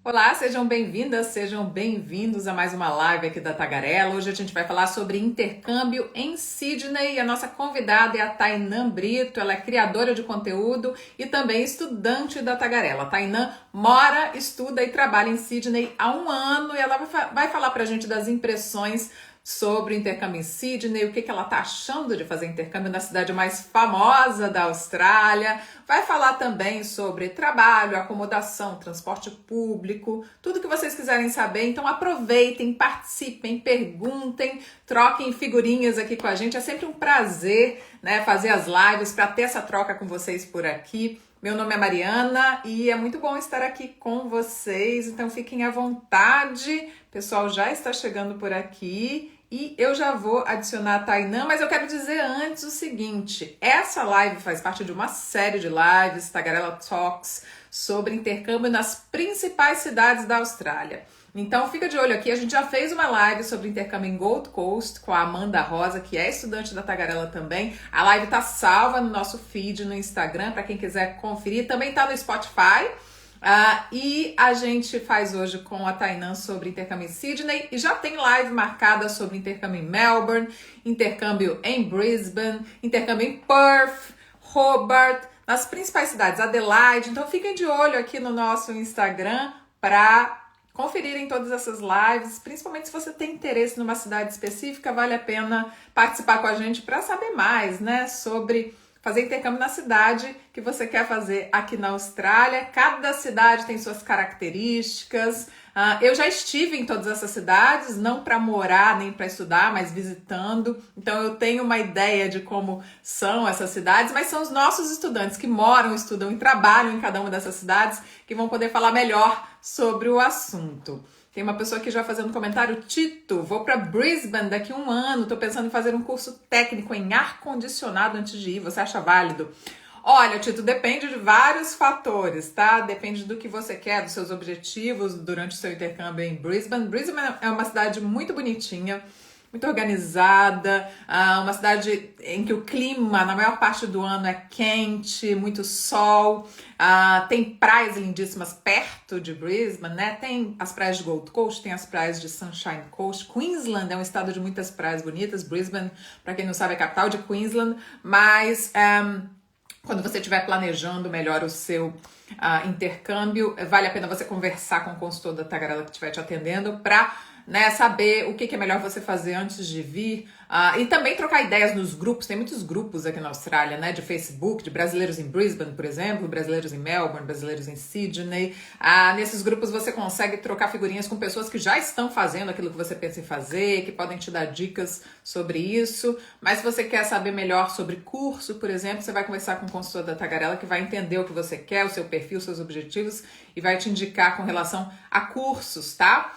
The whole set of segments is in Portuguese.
Olá, sejam bem-vindas, sejam bem-vindos a mais uma live aqui da Tagarela. Hoje a gente vai falar sobre intercâmbio em Sydney e a nossa convidada é a Tainã Brito. Ela é criadora de conteúdo e também estudante da Tagarela. A Tainã mora, estuda e trabalha em Sydney há um ano e ela vai falar pra gente das impressões sobre o intercâmbio em Sydney, o que ela está achando de fazer intercâmbio na cidade mais famosa da Austrália. Vai falar também sobre trabalho, acomodação, transporte público, tudo que vocês quiserem saber. Então aproveitem, participem, perguntem, troquem figurinhas aqui com a gente. É sempre um prazer, né, fazer as lives para ter essa troca com vocês por aqui. Meu nome é Mariana e é muito bom estar aqui com vocês, então fiquem à vontade. O pessoal já está chegando por aqui e eu já vou adicionar a Tainã, mas eu quero dizer antes o seguinte: essa live faz parte de uma série de lives, Tagarela Talks, sobre intercâmbio nas principais cidades da Austrália. Então fica de olho aqui, a gente já fez uma live sobre intercâmbio em Gold Coast com a Amanda Rosa, que é estudante da Tagarela também. A live tá salva no nosso feed no Instagram, para quem quiser conferir. Também tá no Spotify. E a gente faz hoje com a Tainã sobre intercâmbio em Sydney e já tem live marcada sobre intercâmbio em Melbourne, intercâmbio em Brisbane, intercâmbio em Perth, Hobart, nas principais cidades, Adelaide. Então fiquem de olho aqui no nosso Instagram para conferirem todas essas lives, principalmente se você tem interesse numa cidade específica, vale a pena participar com a gente para saber mais, né, sobre fazer intercâmbio na cidade que você quer fazer aqui na Austrália. Cada cidade tem suas características. Eu já estive em todas essas cidades, não para morar nem para estudar, mas visitando. Então eu tenho uma ideia de como são essas cidades, mas são os nossos estudantes que moram, estudam e trabalham em cada uma dessas cidades que vão poder falar melhor sobre o assunto. Tem uma pessoa aqui já fazendo comentário: Tito, vou para Brisbane daqui a um ano, tô pensando em fazer um curso técnico em ar-condicionado antes de ir, você acha válido? Olha, Tito, depende de vários fatores, tá? Depende do que você quer, dos seus objetivos durante o seu intercâmbio em Brisbane. Brisbane é uma cidade muito bonitinha, muito organizada, uma cidade em que o clima, na maior parte do ano, é quente, muito sol, tem praias lindíssimas perto de Brisbane, né? Tem as praias de Gold Coast, tem as praias de Sunshine Coast. Queensland é um estado de muitas praias bonitas. Brisbane, para quem não sabe, é a capital de Queensland, mas quando você estiver planejando melhor o seu intercâmbio, vale a pena você conversar com o consultor da Tagarela que estiver te atendendo para, né, saber o que é melhor você fazer antes de vir. E também trocar ideias nos grupos. Tem muitos grupos aqui na Austrália, né, de Facebook, de brasileiros em Brisbane, por exemplo, brasileiros em Melbourne, brasileiros em Sydney. Nesses grupos você consegue trocar figurinhas com pessoas que já estão fazendo aquilo que você pensa em fazer, que podem te dar dicas sobre isso. Mas se você quer saber melhor sobre curso, por exemplo, você vai conversar com o consultor da Tagarela, que vai entender o que você quer, o seu perfil, os seus objetivos, e vai te indicar com relação a cursos, tá?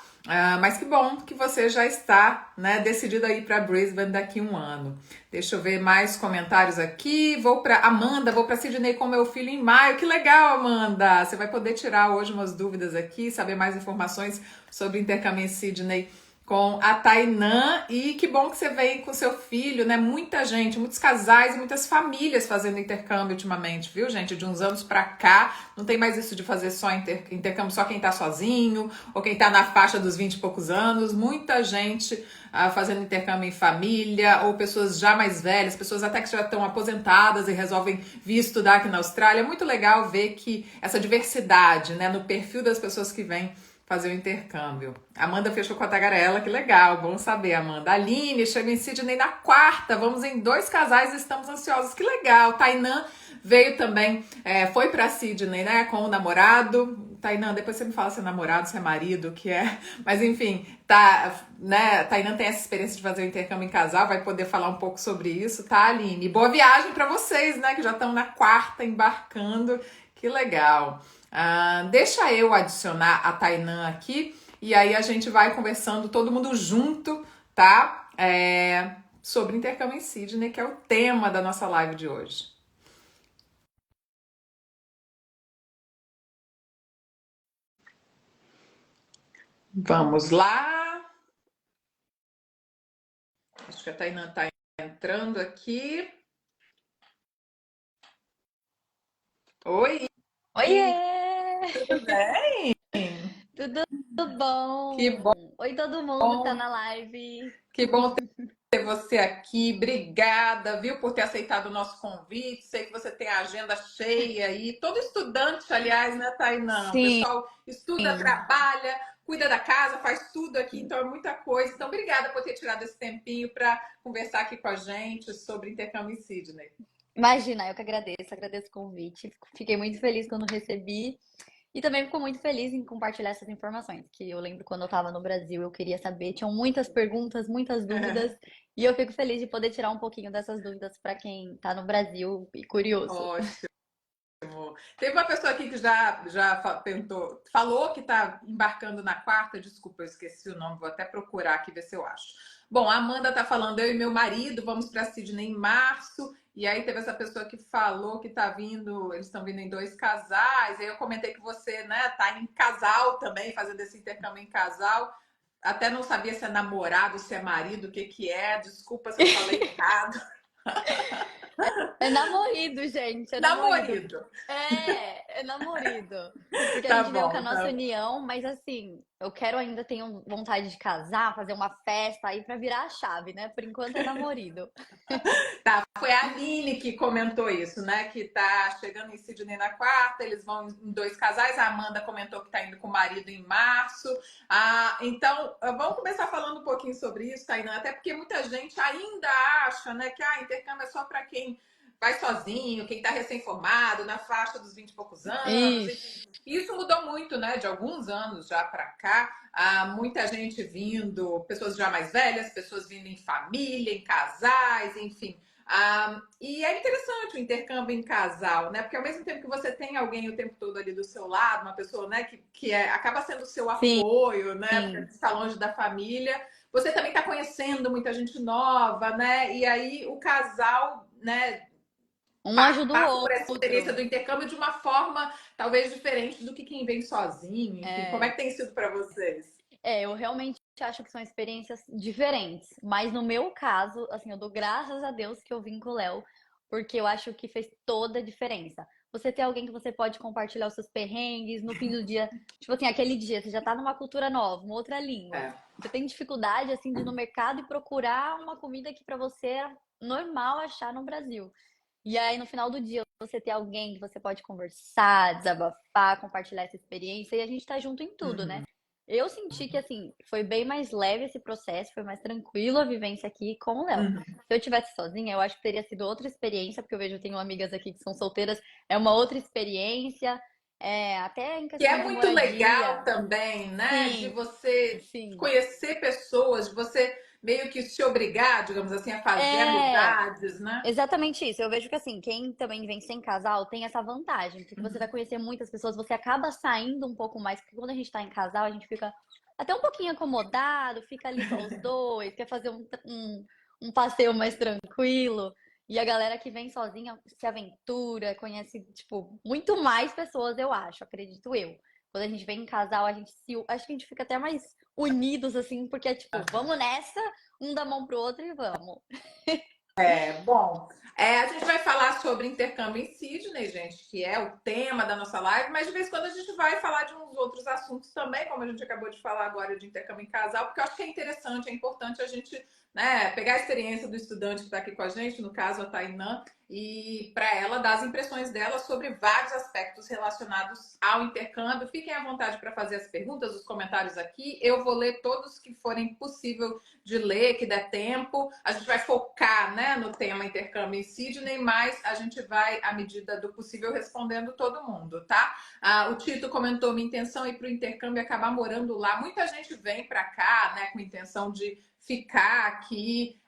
Mas que bom que você já está, né, decidido a ir para Brisbane daqui a um ano. Deixa eu ver mais comentários aqui. Vou para Amanda, vou para Sydney com meu filho em maio. Que legal, Amanda! Você vai poder tirar hoje umas dúvidas aqui, saber mais informações sobre o intercâmbio em Sydney com a Tainã. E que bom que você vem com seu filho, né? Muita gente, muitos casais e muitas famílias fazendo intercâmbio ultimamente, viu, gente? De uns anos pra cá, não tem mais isso de fazer só intercâmbio só quem tá sozinho ou quem tá na faixa dos 20 e poucos anos. Muita gente fazendo intercâmbio em família, ou pessoas já mais velhas, pessoas até que já estão aposentadas e resolvem vir estudar aqui na Austrália. É muito legal ver que essa diversidade, né, no perfil das pessoas que vêm fazer o intercâmbio. Amanda fechou com a Tagarela, que legal, bom saber, Amanda. Aline, chega em Sydney na quarta, vamos em 2 casais e estamos ansiosos, que legal. Tainã veio também, foi pra Sydney, né, com o namorado. Tainã, depois você me fala se é namorado, se é marido, o que é. Mas enfim, né, Tainã tem essa experiência de fazer o intercâmbio em casal, vai poder falar um pouco sobre isso, tá, Aline? Boa viagem pra vocês, né, que já estão na quarta embarcando, que legal. Deixa eu adicionar a Tainã aqui e aí a gente vai conversando todo mundo junto, tá? Sobre intercâmbio em Sydney, que é o tema da nossa live de hoje. Vamos lá. Acho que a Tainã tá entrando aqui. Oi, Oiê! tudo bem? Tudo Que bom? Oi, todo mundo que tá bom, na live. que bom ter você aqui. Obrigada, viu, por ter aceitado o nosso convite. Sei que você tem a agenda cheia aí. Todo estudante, aliás, né, Tainã? O Sim, pessoal estuda, trabalha, cuida da casa, faz tudo aqui, então é muita coisa. Então, obrigada por ter tirado esse tempinho para conversar aqui com a gente sobre intercâmbio em Sydney. imagina, eu que agradeço o convite. Fiquei muito feliz quando recebi e também fico muito feliz em compartilhar essas informações, que eu lembro quando eu estava no Brasil, eu queria saber, tinham muitas perguntas, muitas dúvidas, e eu fico feliz de poder tirar um pouquinho dessas dúvidas para quem está no Brasil e curioso. Ótimo. Teve uma pessoa aqui que já perguntou, falou que está embarcando na quarta, desculpa, eu esqueci o nome, vou até procurar aqui ver se eu acho. Bom, a Amanda está falando, eu e meu marido vamos para Sydney em março, e aí teve essa pessoa que falou que tá vindo, eles estão vindo em dois casais, aí eu comentei que você, né, tá em casal também, fazendo esse intercâmbio em casal, até não sabia se é namorado, se é marido, o que que é, desculpa se eu falei errado. É namorido, gente, é namorido. Namorido, É namorido. Porque a tá gente veio com a bom, nossa tá. união, mas assim, eu quero ainda, tenho vontade de casar, fazer uma festa aí pra virar a chave, né? Por enquanto é namorido. Tá, foi a Aline que comentou isso, né? Que tá chegando em Sydney na quarta, eles vão em dois casais. A Amanda comentou que tá indo com o marido em março. Então, vamos começar falando um pouquinho sobre isso, Tainá, até porque muita gente ainda acha, né, que intercâmbio é só para quem vai sozinho, quem tá recém-formado, na faixa dos 20 e poucos anos, enfim. Ixi, Isso mudou muito, né? De alguns anos já para cá. Há muita gente vindo, pessoas já mais velhas, pessoas vindo em família, em casais, enfim. E é interessante o intercâmbio em casal, né? Porque ao mesmo tempo que você tem alguém o tempo todo ali do seu lado, uma pessoa, né, acaba sendo o seu sim, apoio, né? Porque está longe da família, você também está conhecendo muita gente nova, né? E aí o casal, né, um ajuda passa o por essa experiência outro. do intercâmbio de uma forma talvez diferente do que quem vem sozinho, enfim. Como é É, que tem sido para vocês? eu realmente acho que são experiências diferentes. Mas no meu caso, assim, eu dou graças a Deus que eu vim com o Léo, porque eu acho que fez toda a diferença. Você ter alguém que você pode compartilhar os seus perrengues no fim do dia. Tipo assim, aquele dia, você já tá numa cultura nova, uma outra língua. É. Você tem dificuldade, assim, de ir no mercado e procurar uma comida que pra você é normal achar no Brasil. E aí, no final do dia, você ter alguém que você pode conversar, desabafar, compartilhar essa experiência, e a gente tá junto em tudo, né? Uhum. Eu senti que, assim, foi bem mais leve esse processo, foi mais tranquilo a vivência aqui com o Léo. Uhum. Se eu tivesse sozinha, eu acho que teria sido outra experiência, porque eu vejo, eu tenho amigas aqui que são solteiras, é uma outra experiência, até em Que questão é de muito legal moradia. também, né? De Sim, você sim. conhecer pessoas, de você meio que se obrigar, digamos assim, a fazer É, amizades, né? exatamente isso. Eu vejo que assim, quem também vem sem casal tem essa vantagem, porque você vai conhecer muitas pessoas, você acaba saindo um pouco mais, porque quando a gente tá em casal, a gente fica até um pouquinho acomodado, fica ali só os dois, quer fazer um passeio mais tranquilo. E a galera que vem sozinha se aventura, conhece, tipo, muito mais pessoas, eu acho, acredito eu. Quando a gente vem em casal, acho que a gente fica até mais unidos, assim, porque é tipo, vamos nessa, um dá mão pro outro e vamos. Bom, a gente vai falar sobre intercâmbio em Sydney, gente, que é o tema da nossa live, mas de vez em quando a gente vai falar de uns outros assuntos também, como a gente acabou de falar agora de intercâmbio em casal, porque eu acho que é interessante, é importante a gente, né, pegar a experiência do estudante que está aqui com a gente, no caso a Tainã, e para ela dar as impressões dela sobre vários aspectos relacionados ao intercâmbio. Fiquem à vontade para fazer as perguntas, os comentários aqui. Eu vou ler todos que forem possível de ler, que der tempo. A gente vai focar, né, no tema intercâmbio em Sydney, mas a gente vai, à medida do possível, respondendo todo mundo, tá? O Tito comentou: minha intenção é ir para o intercâmbio e acabar morando lá. Muita gente vem para cá, né, com intenção de ficar aqui,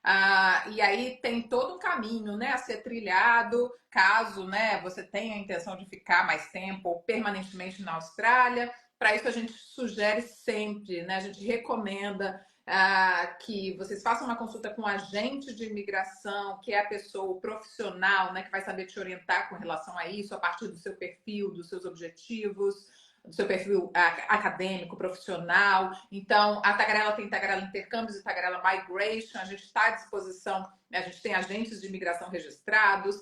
e aí tem todo um caminho, né, a ser trilhado, caso, né, você tenha a intenção de ficar mais tempo ou permanentemente na Austrália. Para isso a gente sugere sempre, né, a gente recomenda que vocês façam uma consulta com um agente de imigração, que é a pessoa, o profissional, né, que vai saber te orientar com relação a isso, a partir do seu perfil, dos seus objetivos, do seu perfil acadêmico, profissional. Então, a Tagarela tem Tagarela Intercâmbios e Tagarela Migration, a gente está à disposição, né, a gente tem agentes de imigração registrados,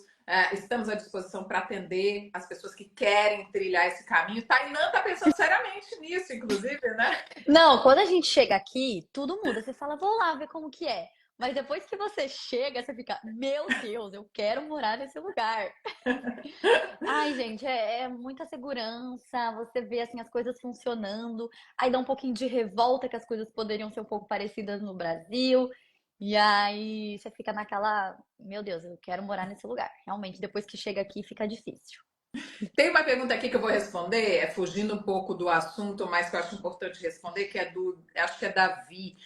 Estamos à disposição para atender as pessoas que querem trilhar esse caminho. Tainã está pensando seriamente nisso, inclusive, né? Não, quando a gente chega aqui, tudo muda. Você fala, vou lá ver como que é. Mas depois que você chega, você fica, meu Deus, eu quero morar nesse lugar. Ai, gente, é muita segurança. Você vê assim as coisas funcionando. Aí dá um pouquinho de revolta que as coisas poderiam ser um pouco parecidas no Brasil. E aí você fica naquela, meu Deus, eu quero morar nesse lugar. Realmente, depois que chega aqui, fica difícil. Tem uma pergunta aqui que eu vou responder, fugindo um pouco do assunto, mas que eu acho importante responder, que é acho que é Davi.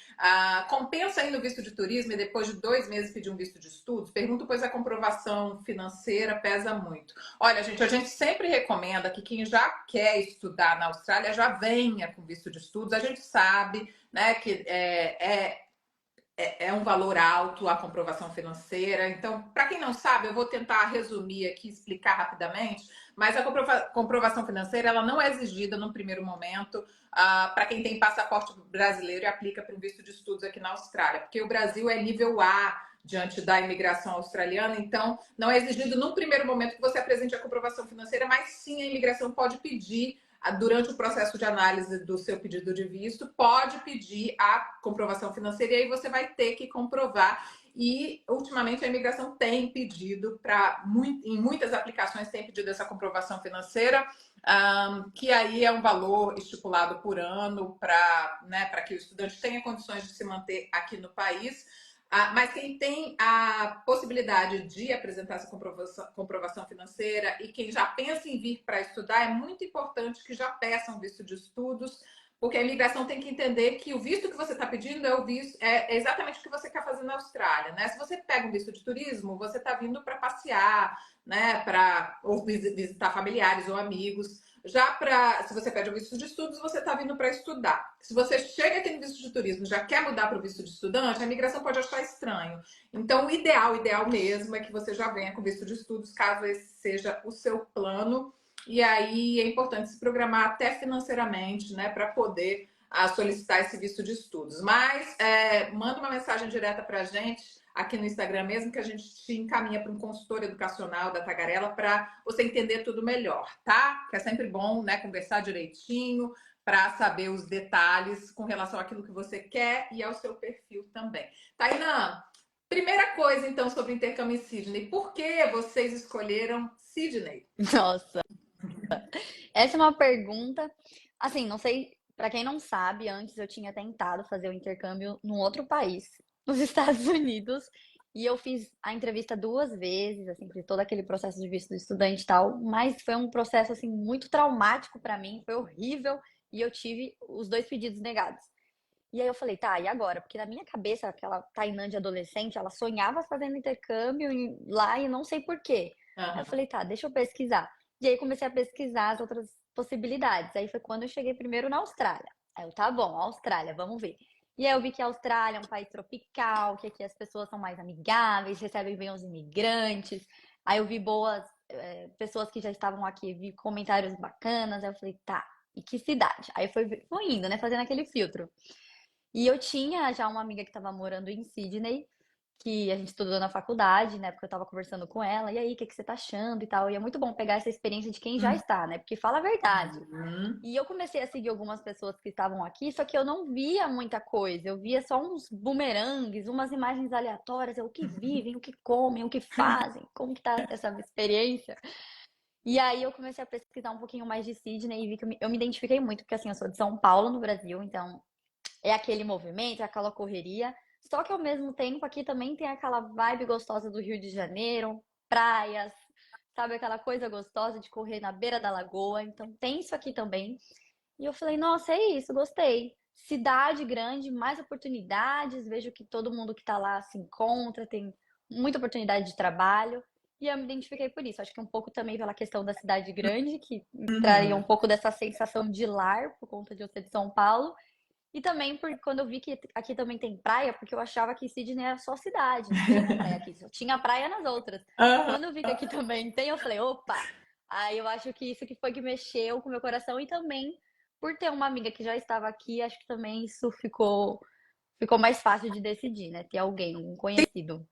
Compensa aí no visto de turismo e depois de 2 meses pedir um visto de estudos? Pergunto, pois a comprovação financeira pesa muito. Olha, gente, a gente sempre recomenda que quem já quer estudar na Austrália já venha com visto de estudos. A gente sabe, né, que é um valor alto a comprovação financeira. Então, para quem não sabe, eu vou tentar resumir aqui, explicar rapidamente, mas a comprovação financeira ela não é exigida no primeiro momento para quem tem passaporte brasileiro e aplica para um visto de estudos aqui na Austrália, porque o Brasil é nível A diante da imigração australiana, então não é exigido no primeiro momento que você apresente a comprovação financeira, mas sim a imigração pode pedir durante o processo de análise do seu pedido de visto, pode pedir a comprovação financeira e aí você vai ter que comprovar. E ultimamente a imigração tem pedido em muitas aplicações tem pedido essa comprovação financeira, que aí é um valor estipulado por ano para que o estudante tenha condições de se manter aqui no país. Mas quem tem a possibilidade de apresentar essa comprovação financeira e quem já pensa em vir para estudar, é muito importante que já peçam visto de estudos, porque a imigração tem que entender que o visto que você está pedindo é exatamente o que você quer fazer na Austrália, né? Se você pega um visto de turismo, você está vindo para passear, né? Para visitar familiares ou amigos. Se você pede o visto de estudos, você está vindo para estudar. Se você chega aqui no visto de turismo e já quer mudar para o visto de estudante, a imigração pode achar estranho. Então, o ideal mesmo é que você já venha com visto de estudos, caso esse seja o seu plano. E aí é importante se programar até financeiramente, né, para poder solicitar esse visto de estudos. Mas manda uma mensagem direta para a gente aqui no Instagram mesmo, que a gente te encaminha para um consultor educacional da Tagarela para você entender tudo melhor, tá? Que é sempre bom, né, conversar direitinho para saber os detalhes com relação àquilo que você quer e ao seu perfil também. Tainã, primeira coisa então sobre intercâmbio em Sydney. Por que vocês escolheram Sydney? Nossa, essa é uma pergunta. Assim, não sei, para quem não sabe, antes eu tinha tentado fazer o intercâmbio num outro país, nos Estados Unidos, e eu fiz a entrevista 2 vezes, assim, fiz todo aquele processo de visto de estudante e tal, mas foi um processo assim muito traumático para mim, foi horrível, e eu tive os 2 pedidos negados. E aí eu falei, tá, e agora? Porque na minha cabeça, aquela Tainã de adolescente, ela sonhava fazendo intercâmbio lá e não sei por quê. Aí eu Uhum. falei, tá, deixa eu pesquisar. E aí comecei a pesquisar as outras possibilidades. Aí foi quando eu cheguei primeiro na Austrália. Aí eu, tá bom, Austrália, vamos ver. E aí eu vi que a Austrália é um país tropical, que aqui as pessoas são mais amigáveis, recebem bem os imigrantes. Aí eu vi boas pessoas que já estavam aqui, vi comentários bacanas. Aí eu falei, tá, e que cidade? Aí foi indo, né, fazendo aquele filtro. E eu tinha já uma amiga que estava morando em Sydney, que a gente estudou na faculdade, né? Porque eu estava conversando com ela, e aí, o que que você tá achando e tal. E é muito bom pegar essa experiência de quem já está, né? Porque fala a verdade. Uhum. E eu comecei a seguir algumas pessoas que estavam aqui, só que eu não via muita coisa. Eu via só uns bumerangues, umas imagens aleatórias, o que vivem, o que comem, o que fazem, como que tá essa experiência. E aí eu comecei a pesquisar um pouquinho mais de Sydney e vi que eu me identifiquei muito, porque assim, eu sou de São Paulo, no Brasil, então é aquele movimento, é aquela correria. Só que ao mesmo tempo aqui também tem aquela vibe gostosa do Rio de Janeiro, praias, sabe aquela coisa gostosa de correr na beira da lagoa. Então tem isso aqui também. E eu falei, nossa, é isso, gostei. Cidade grande, mais oportunidades, vejo que todo mundo que tá lá se encontra, tem muita oportunidade de trabalho. E eu me identifiquei por isso. Acho que um pouco também pela questão da cidade grande, que traria um Uhum. pouco dessa sensação de lar, por conta de eu ser de São Paulo. E também quando eu vi que aqui também tem praia, porque eu achava que Sydney era só cidade, não tem praia aqui, só tinha praia nas outras. Uhum. Quando eu vi que aqui também tem, eu falei, opa! Aí eu acho que isso que foi que mexeu com o meu coração e também por ter uma amiga que já estava aqui, acho que também isso ficou mais fácil de decidir, né? Ter alguém, um conhecido.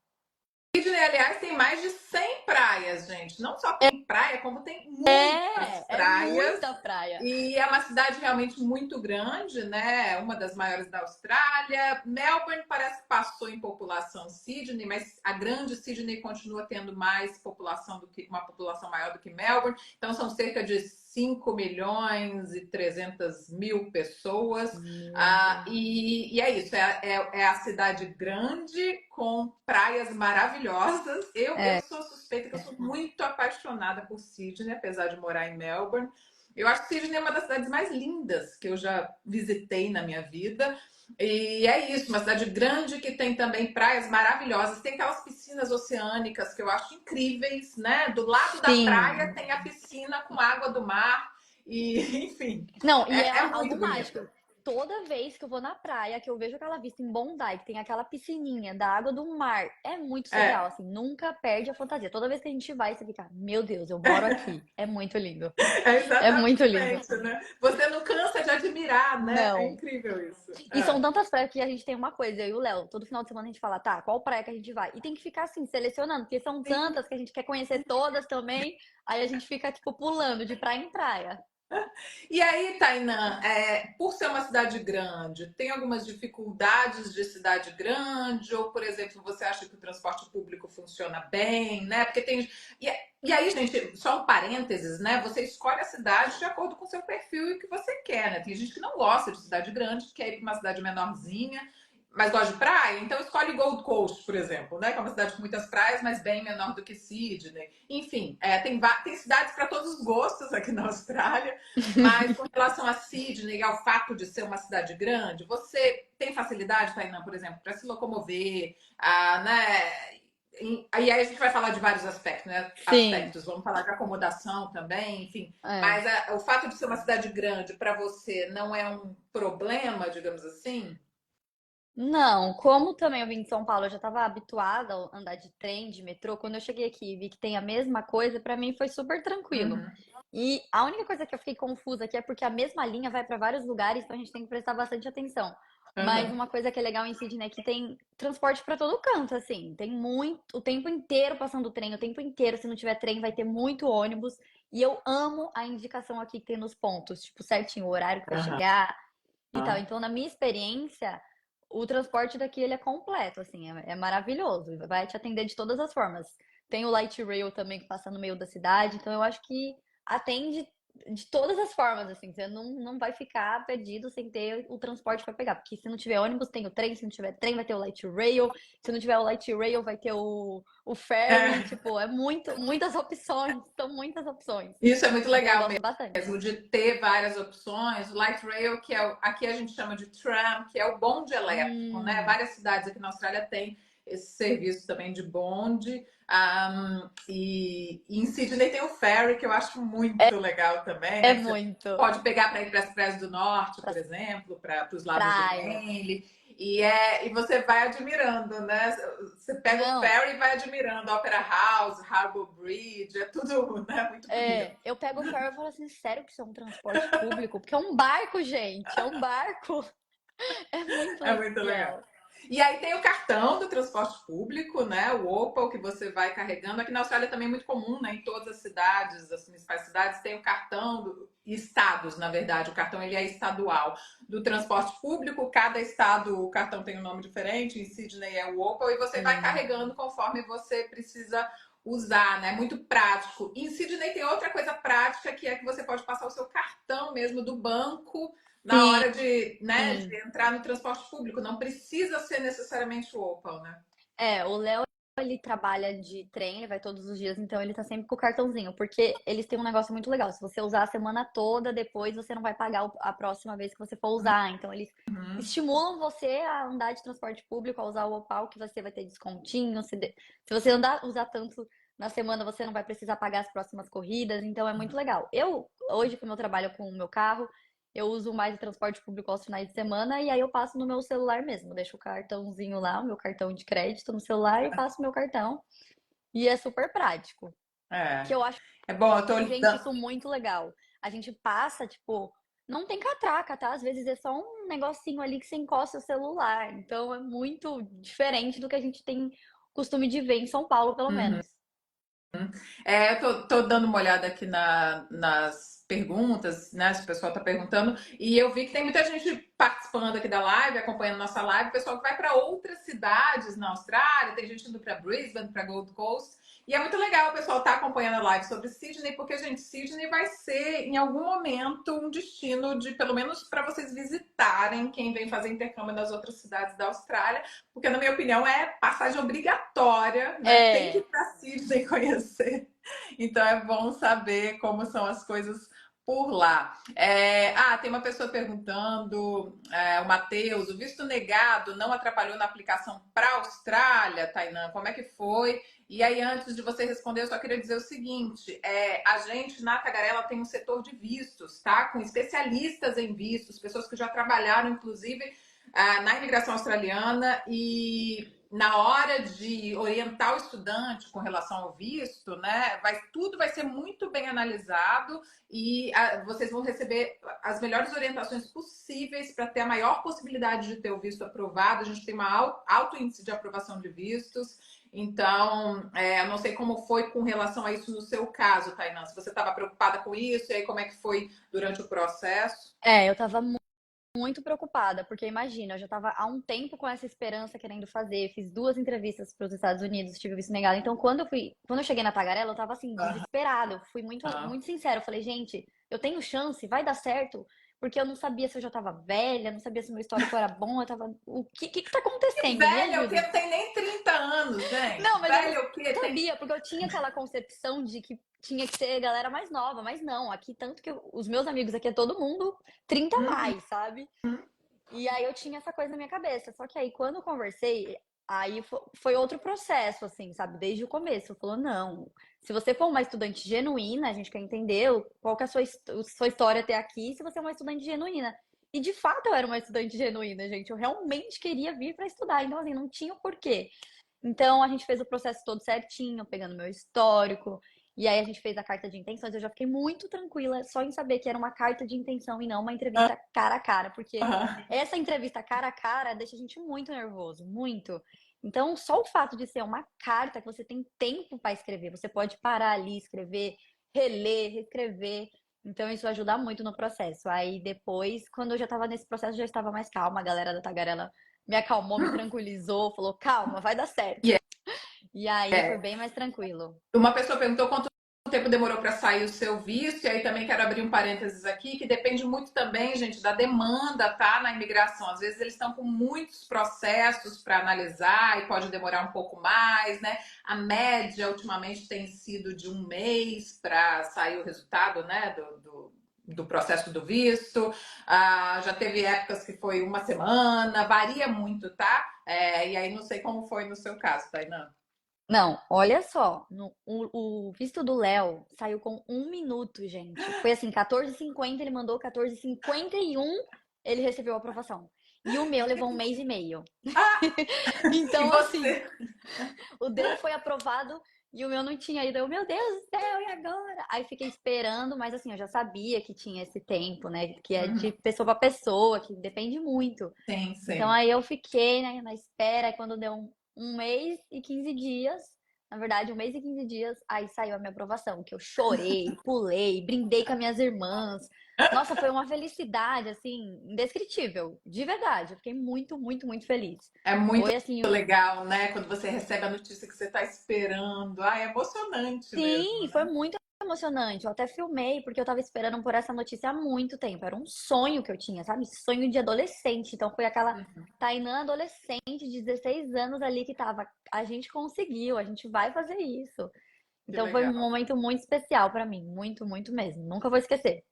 Sydney, aliás, tem mais de 100 praias, gente. Não só tem praia, como tem muitas É praias. muita praia. E é uma cidade realmente muito grande, né? Uma das maiores da Austrália. Melbourne parece que passou em população Sydney, mas a grande Sydney continua tendo mais população do que uma população maior do que Melbourne. Então são cerca de 5 milhões e 300 mil pessoas. Meu Deus. E é isso, é a cidade grande com praias maravilhosas. Eu É. sou suspeita que eu sou muito apaixonada por Sydney, apesar de morar em Melbourne. Eu acho que Sydney é uma das cidades mais lindas que eu já visitei na minha vida. E é isso, uma cidade grande que tem também praias maravilhosas. Tem aquelas piscinas oceânicas que eu acho incríveis, né? Do lado da praia Sim. tem a piscina com água do mar. E, enfim, Não, e é é algo muito bonito. mágico. Toda vez que eu vou na praia, que eu vejo aquela vista em Bondi, que tem aquela piscininha da água do mar, é muito surreal, É, assim, nunca perde a fantasia. Toda vez que a gente vai, você fica, meu Deus, eu moro aqui. É muito lindo. é É muito lindo. exatamente, né? Você não cansa de admirar, né? É Não. incrível isso. E são tantas praias que a gente tem uma coisa, eu e o Léo, todo final de semana a gente fala, tá, qual praia que a gente vai? E tem que ficar assim, selecionando, porque são Sim. tantas que a gente quer conhecer todas também, aí a gente fica, tipo, pulando de praia em praia. E aí, Tainã, por ser uma cidade grande, tem algumas dificuldades de cidade grande? Ou, por exemplo, você acha que o transporte público funciona bem, né? Porque tem. E aí, gente, só um parênteses, né? Você escolhe a cidade de acordo com o seu perfil e o que você quer, né? Tem gente que não gosta de cidade grande, quer ir para uma cidade menorzinha, mas gosta de praia, então escolhe Gold Coast, por exemplo, né? Que é uma cidade com muitas praias, mas bem menor do que Sydney. Enfim, tem cidades para todos os gostos aqui na Austrália, mas com relação a Sydney e ao fato de ser uma cidade grande, você tem facilidade, Tainã, por exemplo, para se locomover, né? E aí a gente vai falar de vários aspectos, né? Sim, Vamos falar de acomodação também, enfim. é. Mas o fato de ser uma cidade grande para você não é um problema, digamos assim? Não, como também eu vim de São Paulo, eu já estava habituada a andar de trem, de metrô. Quando eu cheguei aqui e vi que tem a mesma coisa, para mim foi super tranquilo. Uhum. E a única coisa que eu fiquei confusa aqui é porque a mesma linha vai para vários lugares, então a gente tem que prestar bastante atenção. Mas Uhum. uma coisa que é legal em Sydney é que tem transporte para todo canto, assim. Tem muito, o tempo inteiro passando trem, o tempo inteiro. Se não tiver trem, vai ter muito ônibus. E eu amo a indicação aqui que tem nos pontos, tipo, certinho o horário que vai Aham. chegar e tal. Então, na minha experiência, o transporte daqui ele é completo, assim, é maravilhoso. Vai te atender de todas as formas. Tem o light rail também que passa no meio da cidade, então eu acho que atende de todas as formas, assim, você não vai ficar perdido sem ter o transporte para pegar, porque se não tiver ônibus, tem o trem, se não tiver trem, vai ter o light rail, se não tiver o light rail, vai ter o ferry, É, tipo, é muitas opções, são muitas opções. isso é muito Então eu legal gosto bastante. mesmo, de ter várias opções. O light rail, que é aqui a gente chama de tram, que é o bonde elétrico, né? Hum, Várias cidades aqui na Austrália têm esse serviço também de bonde. E em Sydney tem o ferry, que eu acho muito legal também, é né? Que você muito pode pegar para ir para as praias do norte, por para exemplo, para os lados de praias. Manly. E você vai admirando, né? Você pega o Não, ferry e vai admirando Opera House, Harbour Bridge, é tudo, né, muito bonito. eu pego o ferry e falo assim, sério que isso é um transporte público? Porque é um barco, gente, é um barco. É muito É muito legal. legal. E aí tem o cartão do transporte público, né? O Opal, que você vai carregando. Aqui na Austrália também é muito comum, né? Em todas as cidades, as principais cidades, tem o cartão estados, na verdade. O cartão ele é estadual do transporte público. Cada estado, o cartão tem um nome diferente. Em Sydney é o Opal e você vai Sim. carregando conforme você precisa usar, né? Muito prático. Em Sydney tem outra coisa prática que é que você pode passar o seu cartão mesmo do banco na Sim. hora de entrar no transporte público. Não precisa ser necessariamente o Opal, né? O Léo, ele trabalha de trem, ele vai todos os dias, então ele tá sempre com o cartãozinho, porque eles têm um negócio muito legal. Se você usar a semana toda, depois você não vai pagar a próxima vez que você for usar. Então eles Uhum. estimulam você a andar de transporte público, a usar o Opal, que você vai ter descontinho. Se você usar tanto na semana, você não vai precisar pagar as próximas corridas, então é muito legal. Eu, hoje, como eu trabalho com o meu carro, eu uso mais o transporte público aos finais de semana e aí eu passo no meu celular mesmo. Deixo o cartãozinho lá, o meu cartão de crédito no celular e passo o meu cartão. E é super prático. É. Que eu acho, É bom, eu tô gente, lidando. isso muito legal. A gente passa, tipo, não tem catraca, tá? Às vezes é só um negocinho ali que você encosta o celular. Então é muito diferente do que a gente tem costume de ver em São Paulo, pelo Uhum. menos. Eu tô dando uma olhada aqui nas perguntas, né? Se o pessoal tá perguntando, e eu vi que tem muita gente participando aqui da live, acompanhando nossa live, pessoal que vai para outras cidades na Austrália, tem gente indo para Brisbane, para Gold Coast. E é muito legal o pessoal estar acompanhando a live sobre Sydney, porque, gente, Sydney vai ser, em algum momento, um destino de, pelo menos, para vocês visitarem quem vem fazer intercâmbio nas outras cidades da Austrália, porque, na minha opinião, é passagem obrigatória, né? Tem que ir É, para Sydney conhecer. Então é bom saber como são as coisas por lá. Tem uma pessoa perguntando, o Matheus, o visto negado não atrapalhou na aplicação para a Austrália, Tainan? Como é que foi? E aí, antes de você responder, eu só queria dizer o seguinte: a gente na Tagarela tem um setor de vistos, tá? Com especialistas em vistos, pessoas que já trabalharam, inclusive, na imigração australiana e na hora de orientar o estudante com relação ao visto, né, tudo vai ser muito bem analisado e vocês vão receber as melhores orientações possíveis para ter a maior possibilidade de ter o visto aprovado. A gente tem um alto índice de aprovação de vistos. Então, eu não sei como foi com relação a isso no seu caso, Tainan. Se você estava preocupada com isso, e aí como é que foi durante o processo? eu tava muito preocupada, porque imagina, eu já estava há um tempo com essa esperança querendo fazer, fiz duas entrevistas para os Estados Unidos, tive visto negado. Então, quando eu cheguei na Tagarela, eu estava assim desesperada. Eu fui Aham. muito sincera. Eu falei, gente, eu tenho chance, vai dar certo, porque eu não sabia se eu já estava velha, não sabia se meu histórico era bom, eu tava, o que tá acontecendo? Me Velha, o que ajuda. não tem nem 30 anos, Não, gente. mas eu não Velha, o que tem. sabia, porque eu tinha aquela concepção de que tinha que ser galera mais nova, mas não, aqui tanto que os meus amigos aqui é todo mundo 30 a Uhum. mais, sabe? E aí eu tinha essa coisa na minha cabeça. Só que aí quando eu conversei, aí foi outro processo, assim, sabe? Desde o começo. Falou, não, se você for uma estudante genuína, a gente quer entender qual que é a sua história até aqui, se você é uma estudante genuína. E de fato eu era uma estudante genuína, gente. Eu realmente queria vir para estudar. Então, assim, não tinha o porquê. Então a gente fez o processo todo certinho, pegando meu histórico. E aí a gente fez a carta de intenções. Eu já fiquei muito tranquila só em saber que era uma carta de intenção e não uma entrevista cara a cara, porque Aham. essa entrevista cara a cara deixa a gente muito nervoso, muito. Então, só o fato de ser uma carta que você tem tempo para escrever, você pode parar ali, escrever, reler, reescrever. Então, isso ajuda muito no processo. Aí depois, quando eu já estava nesse processo, eu já estava mais calma. A galera da Tagarela me acalmou, me tranquilizou, falou: calma, vai dar E certo. E aí foi é, bem mais tranquilo. uma pessoa perguntou quanto tempo demorou para sair o seu visto, e aí também quero abrir um parênteses aqui, que depende muito também, gente, da demanda, tá? Na imigração. Às vezes eles estão com muitos processos para analisar e pode demorar um pouco mais, né? A média ultimamente tem sido de um mês para sair o resultado, né? Do processo do visto. Já teve épocas que foi uma semana, varia muito, tá? E aí não sei como foi no seu caso, Tainan. Não, olha só, o visto do Léo saiu com 1 minuto, gente. Foi assim, 14h50 ele mandou, 14h51 ele recebeu a aprovação. E o meu levou 1 mês e meio. Ah, e Então, assim, você? o dele foi aprovado e o meu não tinha ido. Eu, meu Deus do céu, e agora? Aí fiquei esperando, mas assim, eu já sabia que tinha esse tempo, né? Que é de Uhum. pessoa para pessoa, que depende muito. Sim, Então sim. aí eu fiquei, né, na espera, e quando deu um mês e 15 dias, na verdade, 1 mês e 15 dias, aí saiu a minha aprovação, que eu chorei, pulei, brindei com as minhas irmãs. Nossa, foi uma felicidade, assim, indescritível, de verdade. Eu fiquei muito, muito, muito feliz. É muito Foi assim, legal, né? Quando você recebe a notícia que você está esperando. É emocionante sim, mesmo, foi né? muito emocionante. Eu até filmei, porque eu tava esperando por essa notícia há muito tempo. Era um sonho que eu tinha, sabe? Sonho de adolescente. Então foi aquela Tainã adolescente de 16 anos ali que tava. A gente conseguiu, a gente vai fazer isso. Que Então foi um legal. momento muito especial pra mim. Muito, muito mesmo. Nunca vou esquecer.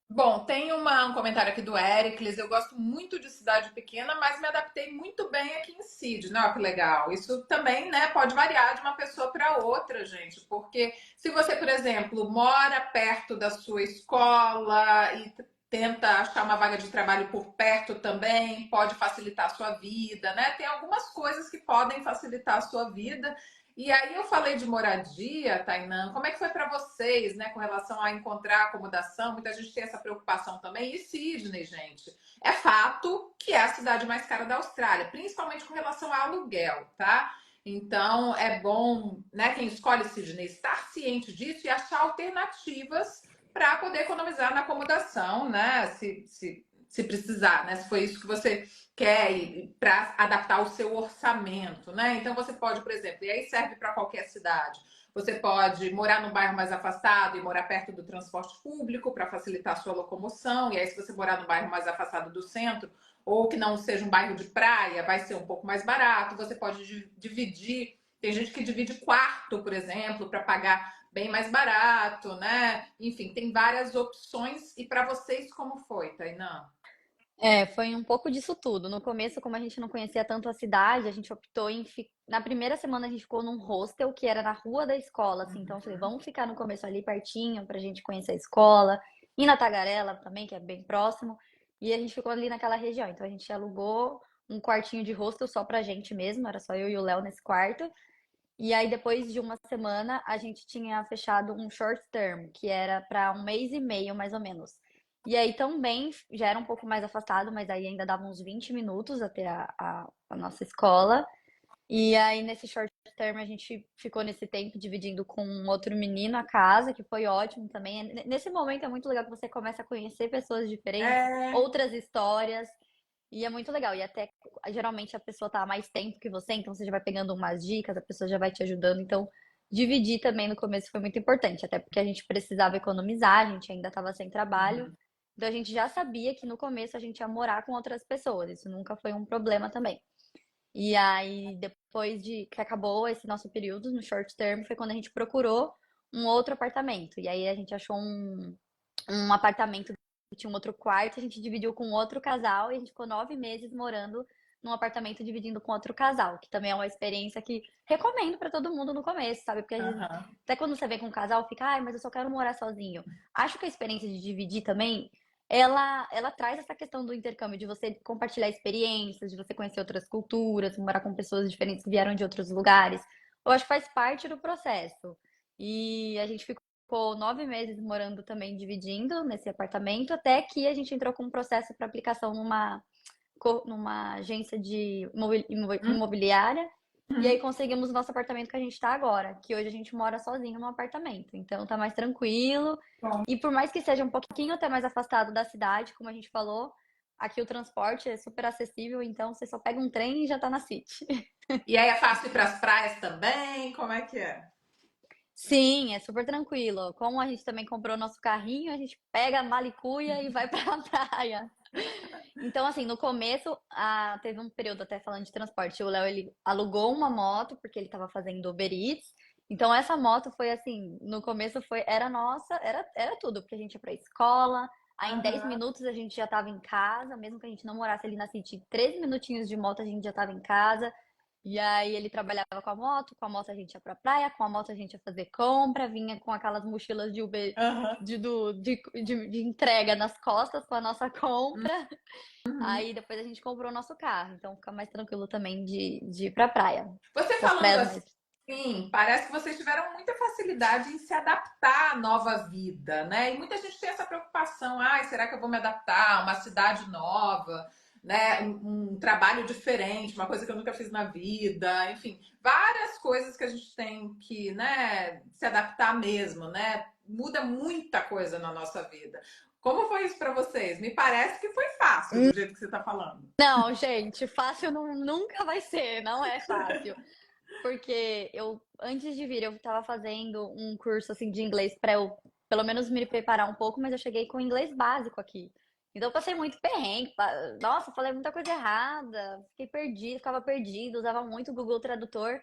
Bom, tem um comentário aqui do Ericles. Eu gosto muito de cidade pequena, mas me adaptei muito bem aqui em Sydney. Olha que legal. Isso também, né, pode variar de uma pessoa para outra, gente. Porque se você, por exemplo, mora perto da sua escola e tenta achar uma vaga de trabalho por perto também, pode facilitar a sua vida, né? Tem algumas coisas que podem facilitar a sua vida. E aí eu falei de moradia, Tainã. Como é que foi para vocês, né, com relação a encontrar acomodação? Muita gente tem essa preocupação também. E Sydney, gente, é fato que é a cidade mais cara da Austrália, principalmente com relação ao aluguel, tá? Então, é bom, né, quem escolhe Sydney estar ciente disso e achar alternativas para poder economizar na acomodação, né? Se precisar, né? Se foi isso que você quer para adaptar o seu orçamento, né? Então, você pode, por exemplo, e aí serve para qualquer cidade. Você pode morar num bairro mais afastado e morar perto do transporte público para facilitar a sua locomoção. E aí, se você morar num bairro mais afastado do centro, ou que não seja um bairro de praia, vai ser um pouco mais barato. Você pode dividir. Tem gente que divide quarto, por exemplo, para pagar bem mais barato, né? Enfim, tem várias opções. E para vocês, como foi, Tainã? Foi um pouco disso tudo. No começo, como a gente não conhecia tanto a cidade, a gente optou em na primeira semana a gente ficou num hostel que era na rua da escola, assim. Então eu falei, vamos ficar no começo ali pertinho pra gente conhecer a escola. E na Tagarela também, que é bem próximo. E a gente ficou ali naquela região. Então a gente alugou um quartinho de hostel só pra gente mesmo, era só eu e o Léo nesse quarto. E aí depois de uma semana a gente tinha fechado um short term, que era pra um mês e meio mais ou menos. E aí também já era um pouco mais afastado, mas aí ainda dava uns 20 minutos até a nossa escola. E aí nesse short term a gente ficou nesse tempo dividindo com um outro menino a casa, que foi ótimo também. Nesse momento é muito legal que você começa a conhecer pessoas diferentes, É. outras histórias, e é muito legal. E até geralmente a pessoa tá há mais tempo que você, então você já vai pegando umas dicas, a pessoa já vai te ajudando. Então, dividir também no começo foi muito importante, até porque a gente precisava economizar, a gente ainda estava sem trabalho. Uhum. Então a gente já sabia que no começo a gente ia morar com outras pessoas. Isso nunca foi um problema também. E aí, depois de que acabou esse nosso período no short term, foi quando a gente procurou um outro apartamento. E aí a gente achou um apartamento que tinha um outro quarto, a gente dividiu com outro casal e a gente ficou 9 meses morando num apartamento dividindo com outro casal, que também é uma experiência que recomendo pra todo mundo no começo, sabe? Porque às vezes, Aham. até quando você vem com um casal, fica, ai, mas eu só quero morar sozinho. Acho que a experiência de dividir também, ela traz essa questão do intercâmbio, de você compartilhar experiências, de você conhecer outras culturas, morar com pessoas diferentes que vieram de outros lugares. Eu acho que faz parte do processo. E a gente ficou 9 meses morando também, dividindo nesse apartamento, até que a gente entrou com um processo para aplicação numa agência de imobiliária. E aí Uhum. conseguimos o nosso apartamento que a gente está agora, que hoje a gente mora sozinho no apartamento. Então tá mais tranquilo. Bom. E por mais que seja um pouquinho até mais afastado da cidade, como a gente falou, aqui o transporte é super acessível, então você só pega um trem e já tá na City. E aí é fácil ir para as praias também? Como é que é? Sim, é super tranquilo. Como a gente também comprou nosso carrinho, a gente pega a malicuia e vai pra praia. Então, assim, no começo, teve um período até falando de transporte. O Léo, ele alugou uma moto, porque ele tava fazendo Uber Eats. Então, essa moto foi assim, no começo era nossa, era tudo, porque a gente ia pra escola, aí em 10 Aham. minutos a gente já tava em casa, mesmo que a gente não morasse ali na City, 13 minutinhos de moto a gente já tava em casa. E aí ele trabalhava com a moto a gente ia pra praia, com a moto a gente ia fazer compra, vinha com aquelas mochilas de Uber Aham. de entrega nas costas com a nossa compra. Uhum. Aí depois a gente comprou o nosso carro, então fica mais tranquilo também de ir pra praia. Você Essas falando praias assim, mais. parece que vocês tiveram muita facilidade em se adaptar à nova vida, né? E muita gente tem essa preocupação: ai, será que eu vou me adaptar a uma cidade nova, né? Um trabalho diferente, uma coisa que eu nunca fiz na vida, enfim, várias coisas que a gente tem que, né, se adaptar mesmo, né? Muda muita coisa na nossa vida. Como foi isso para vocês? Me parece que foi fácil do jeito que você está falando. Não, gente, fácil nunca vai ser, não é fácil. Porque antes de vir, eu tava fazendo um curso assim de inglês pra eu, pelo menos, me preparar um pouco, mas eu cheguei com inglês básico aqui. Então eu passei muito perrengue. Nossa, falei muita coisa errada, fiquei perdida, ficava perdida, usava muito o Google Tradutor.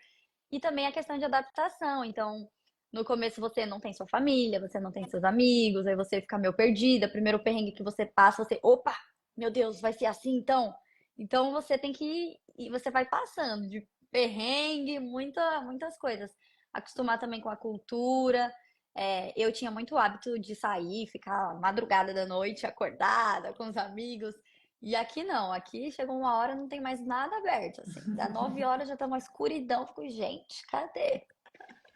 E também a questão de adaptação. Então, no começo você não tem sua família, você não tem seus amigos, aí você fica meio perdida. Primeiro perrengue que você passa, você, opa, meu Deus, vai ser assim então? Então você tem que e você vai passando de perrengue, muitas coisas. Acostumar também com a cultura. Eu tinha muito hábito de sair, ficar madrugada da noite, acordada com os amigos. E aqui não, aqui chegou uma hora não tem mais nada aberto, assim. Dá 9 horas já tá uma escuridão, fico, gente, cadê?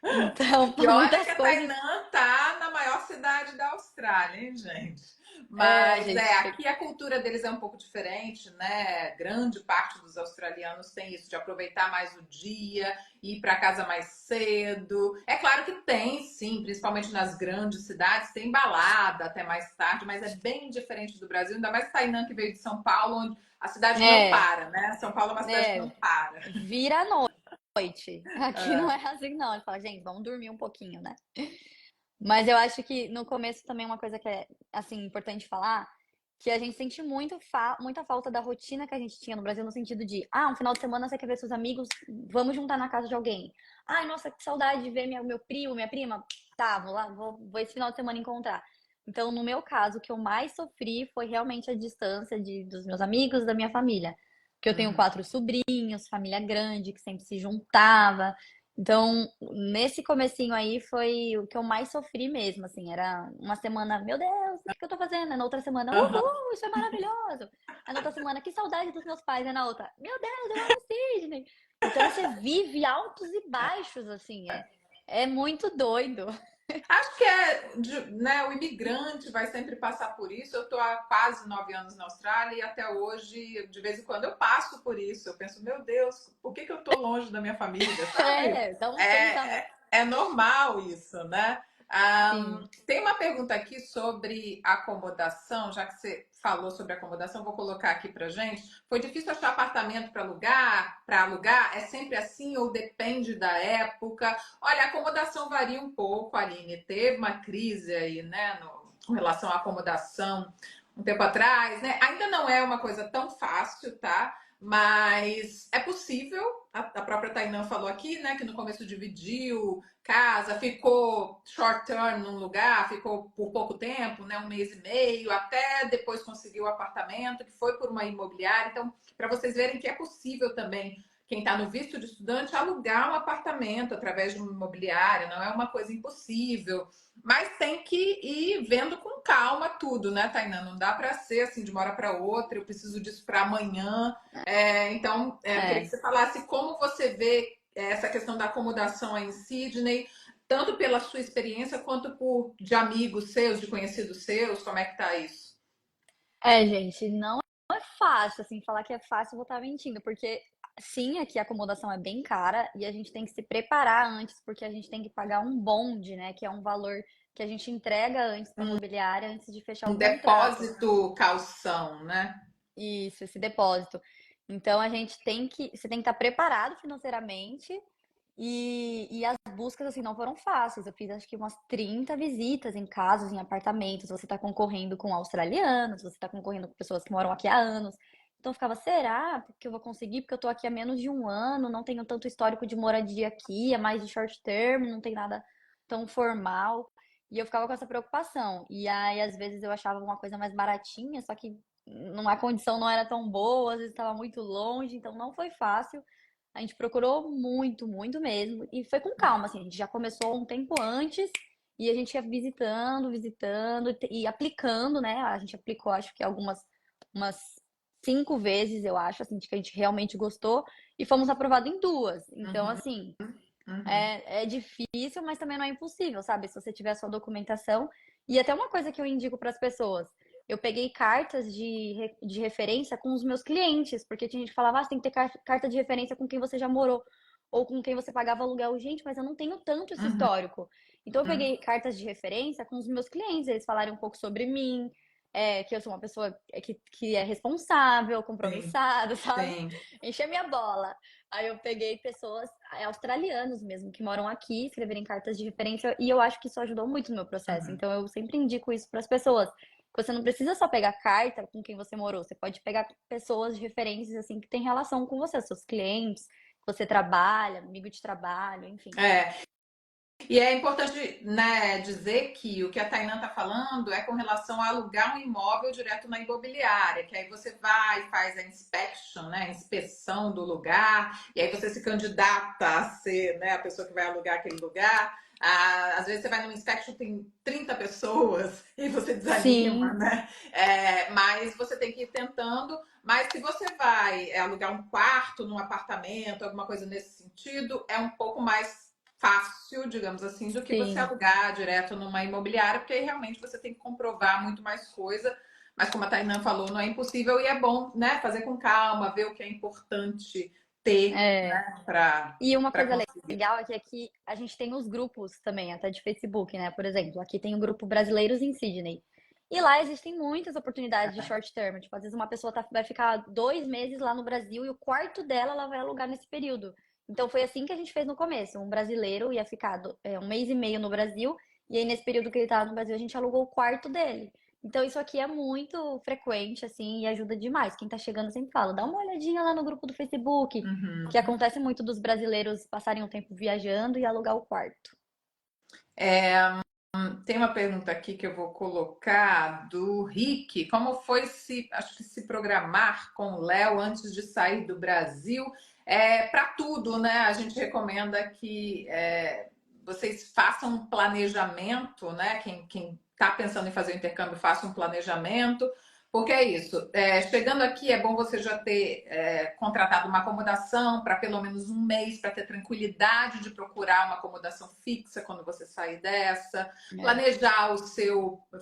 Então, E olha que muitas a coisas. Tainã tá na maior cidade da Austrália, hein, gente? É, Mas gente. aqui a cultura deles é um pouco diferente, né? Grande parte dos australianos tem isso de aproveitar mais o dia, ir para casa mais cedo. É claro que tem, sim, principalmente nas grandes cidades, tem balada até mais tarde, mas é bem diferente do Brasil, ainda mais Tainã que veio de São Paulo, onde a cidade não É, para, né? São Paulo é uma cidade que não é, para. vira a noite. Aqui não é assim, não. Ele fala, gente, vamos dormir um pouquinho, né? Mas eu acho que no começo também uma coisa que é, assim, importante falar, que a gente sente muita falta da rotina que a gente tinha no Brasil, no sentido de, um final de semana você quer ver seus amigos, vamos juntar na casa de alguém. Ai, nossa, que saudade de ver meu primo, minha prima. Tá, vou lá, vou esse final de semana encontrar. Então, no meu caso, o que eu mais sofri foi realmente a distância dos meus amigos, da minha família. Porque eu tenho Uhum. 4 sobrinhos, família grande, que sempre se juntava. Então, nesse comecinho aí foi o que eu mais sofri mesmo, assim, era uma semana, meu Deus, o que eu tô fazendo? Aí na outra semana, Uhum. uhul, isso é maravilhoso. Aí na outra semana, que saudade dos meus pais. Aí na outra, meu Deus, eu amo Sydney. Então você vive altos e baixos, assim, é muito doido. Acho que né, o imigrante vai sempre passar por isso. Eu estou há quase 9 anos na Austrália e até hoje, de vez em quando, eu passo por isso. Eu penso, meu Deus, por que eu estou longe da minha família, sabe? Dá uns É, pensamentos. é normal isso, né? Sim. Tem uma pergunta aqui sobre acomodação, já que você falou sobre acomodação, vou colocar aqui para gente. Foi difícil achar apartamento para alugar? Para alugar? É sempre assim ou depende da época? Olha, a acomodação varia um pouco, Aline. Teve uma crise aí, né, com relação à acomodação um tempo atrás, né? Ainda não é uma coisa tão fácil, tá? Mas é possível. A própria Tainã falou aqui, né, que no começo dividiu casa, ficou short term num lugar, ficou por pouco tempo, né, 1 mês e meio, até depois conseguiu o apartamento, que foi por uma imobiliária. Então, para vocês verem que é possível também quem está no visto de estudante alugar um apartamento através de uma imobiliária, não é uma coisa impossível, mas tem que ir vendo com calma tudo, né, Tainá? Não dá para ser assim de uma hora para outra, eu preciso disso para amanhã. Então, eu queria que É. você falasse como você vê essa questão da acomodação aí em Sydney, tanto pela sua experiência quanto de amigos seus, de conhecidos seus, como é que tá isso? É, gente, não é fácil, assim, falar que é fácil, eu vou estar mentindo, porque sim, aqui a acomodação é bem cara e a gente tem que se preparar antes, porque a gente tem que pagar um bonde, né, que é um valor que a gente entrega antes para a imobiliária antes de fechar Um o contrato. depósito calção, né? Isso, esse depósito. Então você tem que estar preparado financeiramente e as buscas assim não foram fáceis. Eu fiz acho que umas 30 visitas em casas, em apartamentos. Você está concorrendo com australianos, você está concorrendo com pessoas que moram aqui há anos. Então eu ficava, será que eu vou conseguir? Porque eu tô aqui há menos de um ano, não tenho tanto histórico de moradia aqui, é mais de short term, não tem nada tão formal. E eu ficava com essa preocupação. E aí, às vezes, eu achava uma coisa mais baratinha, só que a condição não era tão boa, às vezes estava muito longe, então não foi fácil. A gente procurou muito, muito mesmo. E foi com calma, assim. A gente já começou um tempo antes e a gente ia visitando, visitando e aplicando, né? A gente aplicou, acho que umas 5 vezes, eu acho, assim, de que a gente realmente gostou. E fomos aprovados em 2. Então, Uhum, assim, uhum. é difícil, mas também não é impossível, sabe? Se você tiver a sua documentação. E até uma coisa que eu indico para as pessoas. Eu peguei cartas de referência com os meus clientes, porque tinha gente que falava, você tem que ter carta de referência com quem você já morou, ou com quem você pagava aluguel. Gente, mas eu não tenho tanto esse Uhum. histórico. Então eu peguei cartas de referência com os meus clientes, eles falaram um pouco sobre mim, que eu sou uma pessoa que é responsável, Sim, compromissada, sabe? sim. Encher minha bola. Aí eu peguei pessoas australianos mesmo que moram aqui, escreverem cartas de referência, e eu acho que isso ajudou muito no meu processo. Uhum. Então eu sempre indico isso para as pessoas. Que você não precisa só pegar carta com quem você morou, você pode pegar pessoas de referências assim que têm relação com você, seus clientes, que você trabalha, amigo de trabalho, enfim. É, e é importante, né, dizer que o que a Tainã está falando é com relação a alugar um imóvel direto na imobiliária, que aí você vai, faz a inspection, né, a inspeção do lugar, e aí você se candidata a ser, né, a pessoa que vai alugar aquele lugar. Às vezes você vai numa inspection, tem 30 pessoas e você desanima, Sim, né? Mas você tem que ir tentando. Mas se você vai alugar um quarto num apartamento, alguma coisa nesse sentido, é um pouco mais fácil, digamos assim, do que você Sim. alugar direto numa imobiliária, porque aí realmente você tem que comprovar muito mais coisa. Mas como a Tainã falou, não é impossível e é bom, né, fazer com calma, ver o que é importante ter, É. né, para E uma coisa conseguir. legal é que aqui a gente tem os grupos também, até de Facebook, né? Por exemplo, aqui tem o grupo Brasileiros em Sydney. E lá existem muitas oportunidades de short term. Tipo, às vezes uma pessoa vai ficar 2 meses lá no Brasil e o quarto dela ela vai alugar nesse período. Então foi assim que a gente fez no começo. Um brasileiro ia ficar 1 mês e meio no Brasil, e aí nesse período que ele estava no Brasil, a gente alugou o quarto dele. Então isso aqui é muito frequente, assim, e ajuda demais. Quem tá chegando sempre fala, dá uma olhadinha lá no grupo do Facebook, Uhum. que acontece muito dos brasileiros passarem um tempo viajando e alugar o quarto. Tem uma pergunta aqui que eu vou colocar do Rick. Como foi acho que se programar com o Léo antes de sair do Brasil? Para tudo, né? A gente recomenda que vocês façam um planejamento, né? Quem está pensando em fazer o intercâmbio, faça um planejamento. Porque é isso, chegando aqui é bom você já ter contratado uma acomodação para pelo menos um mês, para ter tranquilidade de procurar uma acomodação fixa quando você sair dessa, É. planejar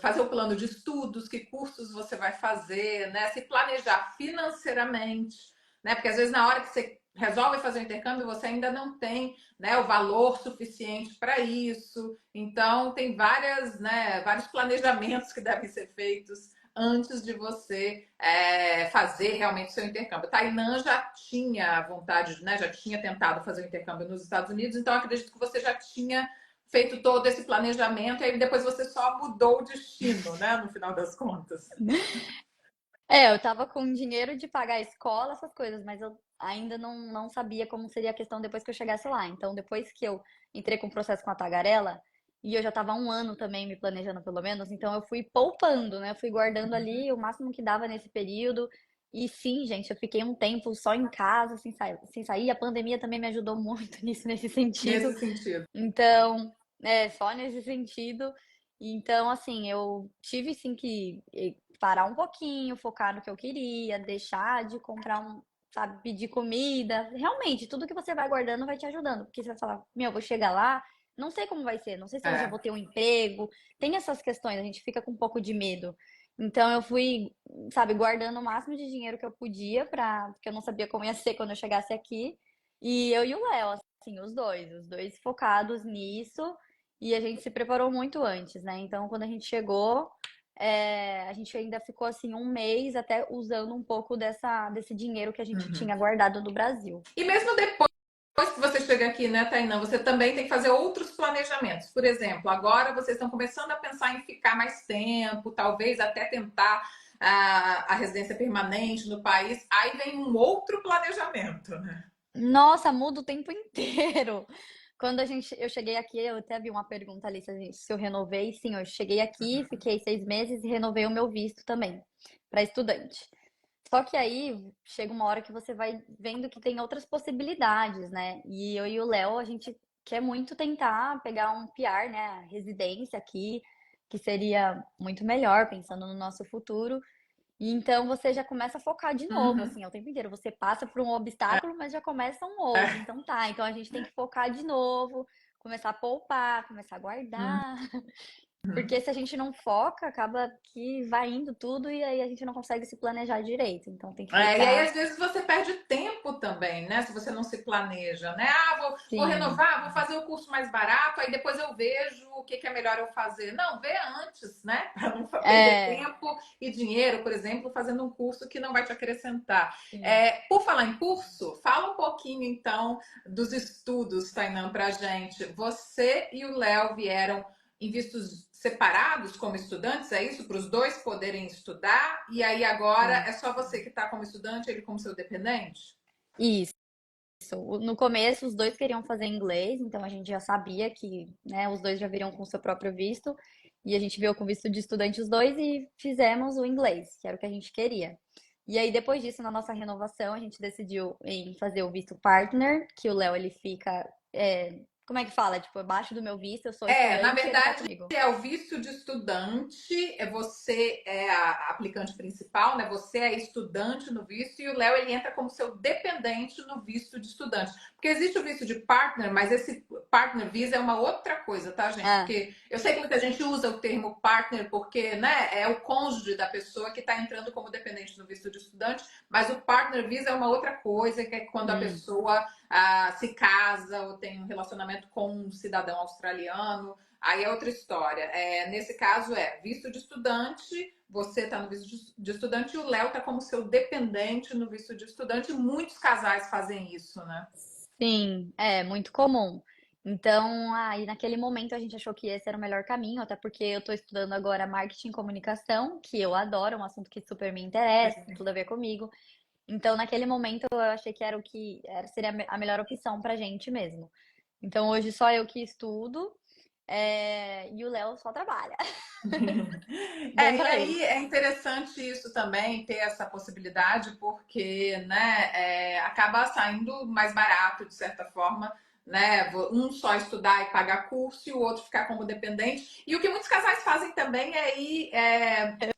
fazer o plano de estudos, que cursos você vai fazer, né? Se planejar financeiramente, né? Porque às vezes na hora que você resolve fazer o intercâmbio, você ainda não tem, né, o valor suficiente para isso. Então tem vários planejamentos que devem ser feitos antes de você fazer realmente seu intercâmbio. Tainan já tinha vontade, né, já tinha tentado fazer o intercâmbio nos Estados Unidos, então acredito que você já tinha feito todo esse planejamento e aí depois você só mudou o destino, né, no final das contas. Eu tava com dinheiro de pagar a escola, essas coisas, mas eu ainda não sabia como seria a questão depois que eu chegasse lá. Então, depois que eu entrei com o processo com a tagarela, e eu já tava há um ano também me planejando pelo menos, então eu fui poupando, né? Eu fui guardando ali o máximo que dava nesse período. E sim, gente, eu fiquei um tempo só em casa, sem sair. A pandemia também me ajudou muito nisso, nesse sentido. Nesse sentido. Então, só nesse sentido. Então, assim, eu tive sim que parar um pouquinho, focar no que eu queria, deixar de comprar sabe, pedir comida. Realmente, tudo que você vai guardando vai te ajudando. Porque você vai falar, meu, eu vou chegar lá, não sei como vai ser, não sei se eu já vou É. ter um emprego. Tem essas questões, a gente fica com um pouco de medo. Então eu fui, sabe, guardando o máximo de dinheiro que eu podia porque eu não sabia como ia ser quando eu chegasse aqui. E eu e o Léo, assim, os dois focados nisso. E a gente se preparou muito antes, né? Então, quando a gente chegou, a gente ainda ficou assim um mês até usando um pouco desse dinheiro que a gente Uhum. tinha guardado do Brasil. E mesmo depois que você chega aqui, né, Tainã, você também tem que fazer outros planejamentos. Por exemplo, agora vocês estão começando a pensar em ficar mais tempo, talvez até tentar a residência permanente no país. Aí vem um outro planejamento, né? Nossa, muda o tempo inteiro. Quando eu cheguei aqui, eu até vi uma pergunta ali se eu renovei. Sim, eu cheguei aqui, fiquei 6 meses e renovei o meu visto também para estudante. Só que aí chega uma hora que você vai vendo que tem outras possibilidades, né? E eu e o Léo, a gente quer muito tentar pegar um PR, né? A residência aqui, que seria muito melhor, pensando no nosso futuro. E então você já começa a focar de novo, Uhum. assim, o tempo inteiro. Você passa por um obstáculo, mas já começa um outro. Então tá, então a gente tem que focar de novo, começar a poupar, começar a guardar. Porque se a gente não foca, acaba que vai indo tudo e aí a gente não consegue se planejar direito. Então tem que E aí, ficar. às vezes, você perde tempo também, né? Se você não se planeja, né? Ah, vou Sim, renovar, vou fazer o curso mais barato, aí depois eu vejo o que é melhor eu fazer. Não, vê antes, né? Para não perder é, tempo e dinheiro, por exemplo, fazendo um curso que não vai te acrescentar. sim. Por falar em curso, fala um pouquinho, então, dos estudos, Tainan, pra gente. Você e o Léo vieram em vistos separados como estudantes, é isso? Para os dois poderem estudar, e aí agora Sim. é só você que está como estudante, ele como seu dependente? Isso. No começo, os dois queriam fazer inglês, então a gente já sabia que, né, os dois já viriam com o seu próprio visto, e a gente veio com visto de estudante os dois e fizemos o inglês, que era o que a gente queria. E aí, depois disso, na nossa renovação, a gente decidiu em fazer o visto partner, que o Léo ele fica Como é que fala? Tipo, abaixo do meu visto, eu sou Na estudante e ele tá verdade, comigo. é o visto de estudante, você é a aplicante principal, né? Você é estudante no visto e o Léo ele entra como seu dependente no visto de estudante. Porque existe o visto de partner, mas esse partner visa é uma outra coisa, tá, gente? Ah, Porque eu sei que muita gente usa o termo partner porque, né, é o cônjuge da pessoa que está entrando como dependente no visto de estudante, mas o partner visa é uma outra coisa, que é quando a hum. pessoa se casa ou tem um relacionamento com um cidadão australiano, aí é outra história. Nesse caso é visto de estudante, você está no visto de estudante e o Léo está como seu dependente no visto de estudante. Muitos casais fazem isso, né? Sim, é muito comum. Então, aí naquele momento a gente achou que esse era o melhor caminho, até porque eu estou estudando agora marketing e comunicação, que eu adoro, é um assunto que super me interessa, tem tudo a ver comigo. Então, naquele momento eu achei que era seria a melhor opção pra gente mesmo. Então, hoje só eu que estudo, e o Léo só trabalha. Bom E pra ele. aí é interessante isso também, ter essa possibilidade, porque né, acaba saindo mais barato, de certa forma, né? Um só estudar e pagar curso e o outro ficar como dependente. E o que muitos casais fazem também é ir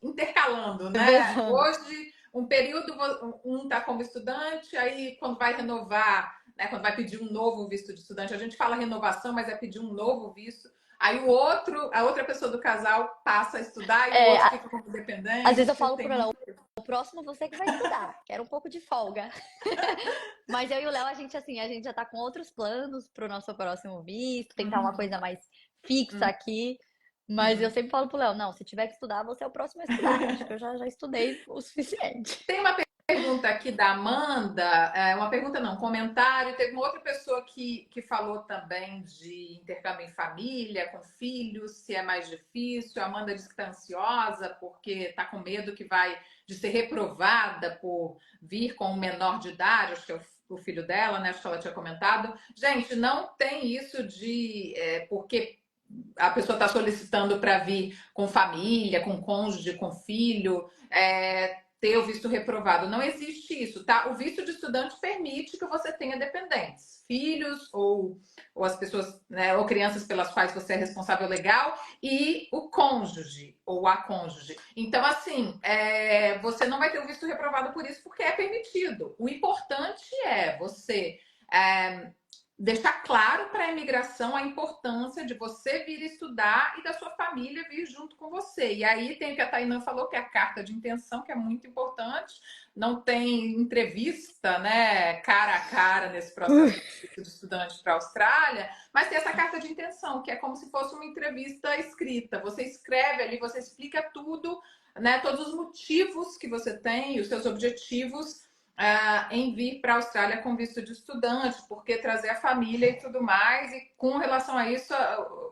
intercalando, né? Revezando. Hoje, um período, um está como estudante, aí quando vai renovar, né, quando vai pedir um novo visto de estudante, a gente fala renovação, mas é pedir um novo visto. Aí a outra pessoa do casal passa a estudar e o É, outro fica como às vezes eu dependente. falo pro Tem Léo, muito. o próximo você que vai estudar, quero um pouco de folga. Mas eu e o Léo, a gente assim, a gente já tá com outros planos pro nosso próximo visto, tentar uma Uhum, coisa mais fixa uhum, aqui. Mas eu uhum. sempre falo pro Léo, não, se tiver que estudar, você é o próximo a estudar. Acho que eu já estudei o suficiente. Tem uma pergunta aqui da Amanda, uma pergunta não, um comentário. Teve uma outra pessoa que falou também de intercâmbio em família, com filhos, se é mais difícil. A Amanda disse que está ansiosa porque está com medo de ser reprovada por vir com um menor de idade, acho que é o filho dela, né? Acho que ela tinha comentado. Gente, não tem isso de porque a pessoa está solicitando para vir com família, com cônjuge, com filho, ter o visto reprovado. Não existe isso, tá? O visto de estudante permite que você tenha dependentes, filhos ou as pessoas, né, ou crianças pelas quais você é responsável legal e o cônjuge ou a cônjuge. Então, assim, você não vai ter o visto reprovado por isso, porque é permitido. O importante é você é, deixar claro para a imigração a importância de você vir estudar e da sua família vir junto com você. E aí tem o que a Tainã falou, que é a carta de intenção, que é muito importante. Não tem entrevista, né, cara a cara nesse processo de estudante para a Austrália, mas tem essa carta de intenção, que é como se fosse uma entrevista escrita. Você escreve ali, você explica tudo, né, todos os motivos que você tem, os seus objetivos em vir para a Austrália com visto de estudante, porque trazer a família e tudo mais. E com relação a isso,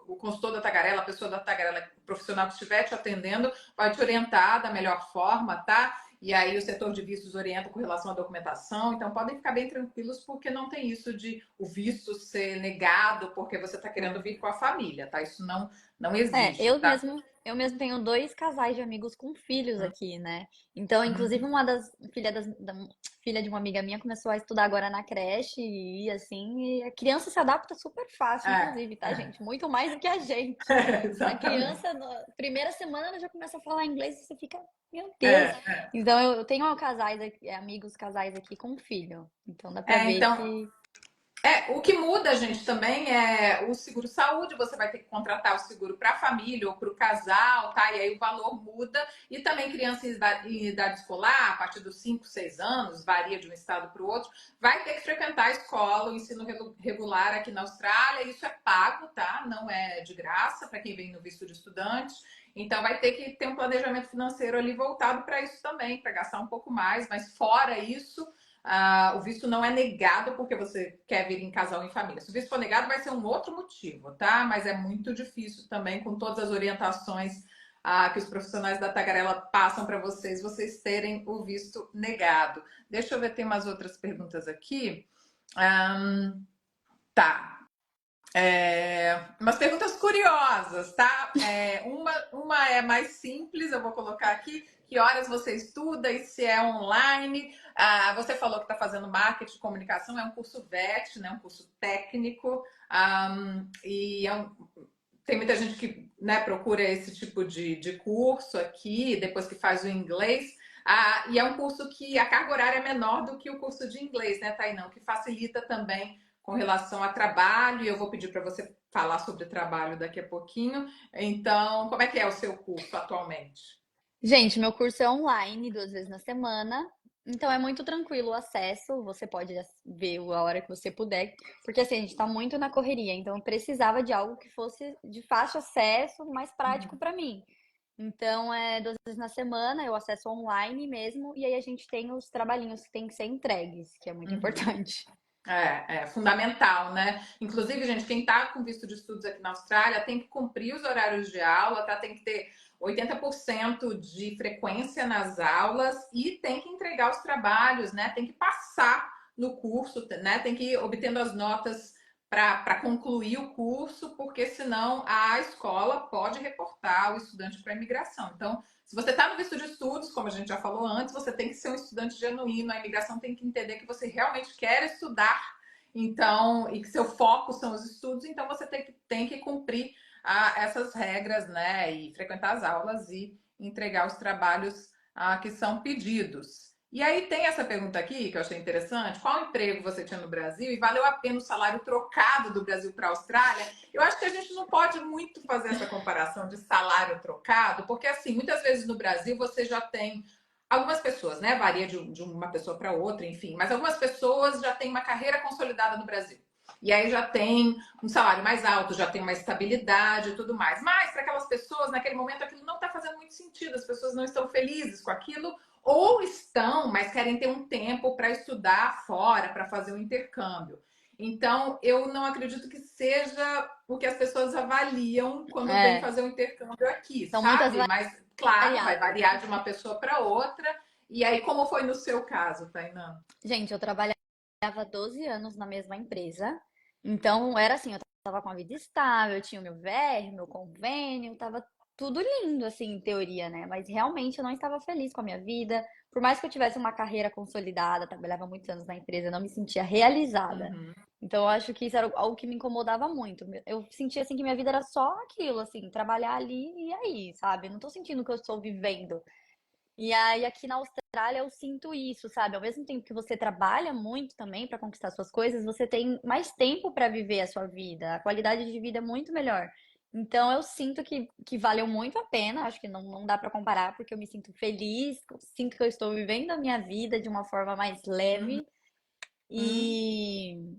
o consultor da Tagarela, a pessoa da Tagarela, o profissional que estiver te atendendo, vai te orientar da melhor forma, tá? E aí o setor de vistos orienta com relação à documentação. Então podem ficar bem tranquilos, porque não tem isso de o visto ser negado porque você está querendo vir com a família, tá? Isso não É, existe, tá? eu mesmo tenho dois casais de amigos com filhos aqui, né? Então, inclusive, uma das filha de uma amiga minha começou a estudar agora na creche e assim, e a criança se adapta super fácil, inclusive, tá, gente? Muito mais do que a gente. A Exatamente. criança, na primeira semana, ela já começa a falar inglês e você fica, meu Deus. É. Então, eu tenho casais aqui, amigos casais aqui com filho. Então, dá pra ver Então, que o que muda, gente, também é o seguro-saúde. Você vai ter que contratar o seguro para a família ou para o casal, tá? E aí o valor muda. E também criança em idade escolar, a partir dos 5, 6 anos, varia de um estado para o outro, vai ter que frequentar a escola, o ensino regular aqui na Austrália. Isso é pago, tá? Não é de graça para quem vem no visto de estudante. Então vai ter que ter um planejamento financeiro ali voltado para isso também, para gastar um pouco mais. Mas fora isso, o visto não é negado porque você quer vir em casal em família. Se o visto for negado, vai ser um outro motivo, tá? Mas é muito difícil também, com todas as orientações que os profissionais da Tagarela passam para vocês terem o visto negado. Deixa eu ver, tem umas outras perguntas aqui. Tá. Umas perguntas curiosas, tá? Uma é mais simples, eu vou colocar aqui. Que horas você estuda e se é online? Você falou que está fazendo marketing de comunicação, é um curso VET, né? Um curso técnico. E tem muita gente que, né, procura esse tipo de curso aqui, depois que faz o inglês. E é um curso que a carga horária é menor do que o curso de inglês, né, Tainão? Que facilita também com relação a trabalho, e eu vou pedir para você falar sobre trabalho daqui a pouquinho. Então, como é que é o seu curso atualmente? Gente, meu curso é online, 2 vezes na semana. Então é muito tranquilo o acesso. Você pode ver a hora que você puder. Porque assim, a gente tá muito na correria. Então eu precisava de algo que fosse de fácil acesso, mais prático para mim. Então é 2 vezes na semana, eu acesso online mesmo. E aí a gente tem os trabalhinhos que tem que ser entregues, que é muito Uhum. importante. É fundamental, né? Inclusive, gente, quem está com visto de estudos aqui na Austrália tem que cumprir os horários de aula, tá? Tem que ter 80% de frequência nas aulas e tem que entregar os trabalhos, né? Tem que passar no curso, né? Tem que ir obtendo as notas para concluir o curso, porque senão a escola pode reportar o estudante para a imigração. Então, se você está no visto de estudos, como a gente já falou antes, você tem que ser um estudante genuíno. A imigração tem que entender que você realmente quer estudar, então, e que seu foco são os estudos, então você tem que cumprir essas regras, né? E frequentar as aulas e entregar os trabalhos que são pedidos. E aí tem essa pergunta aqui que eu achei interessante: qual emprego você tinha no Brasil e valeu a pena o salário trocado do Brasil para a Austrália? Eu acho que a gente não pode muito fazer essa comparação de salário trocado, porque assim, muitas vezes no Brasil você já tem algumas pessoas, né? Varia de uma pessoa para outra, enfim, mas algumas pessoas já têm uma carreira consolidada no Brasil. E aí já tem um salário mais alto, já tem uma estabilidade e tudo mais. Mas para aquelas pessoas, naquele momento, aquilo não está fazendo muito sentido, as pessoas não estão felizes com aquilo, ou estão, mas querem ter um tempo para estudar fora, para fazer um intercâmbio. Então, eu não acredito que seja o que as pessoas avaliam quando vêm É, fazer um intercâmbio aqui, são muitas sabe? Mas, claro, vai variáveis. variar de uma pessoa para outra. E aí, como foi no seu caso, Tainan? Gente, eu trabalhava 12 anos na mesma empresa. Então, era assim, eu tava com a vida estável, eu tinha o meu VR, meu convênio, tava tudo lindo, assim, em teoria, né? Mas realmente eu não estava feliz com a minha vida. Por mais que eu tivesse uma carreira consolidada, trabalhava muitos anos na empresa, eu não me sentia realizada. Uhum, Então, eu acho que isso era algo que me incomodava muito. Eu sentia, assim, que minha vida era só aquilo, assim, trabalhar ali e aí, sabe? Eu não tô sentindo que eu estou vivendo. E aí, aqui na Austrália, eu sinto isso, sabe? Ao mesmo tempo que você trabalha muito também para conquistar suas coisas, você tem mais tempo para viver a sua vida. A qualidade de vida é muito melhor. Então, eu sinto que valeu muito a pena. Acho que não dá para comparar, porque eu me sinto feliz, sinto que eu estou vivendo a minha vida de uma forma mais uhum, leve. uhum. E,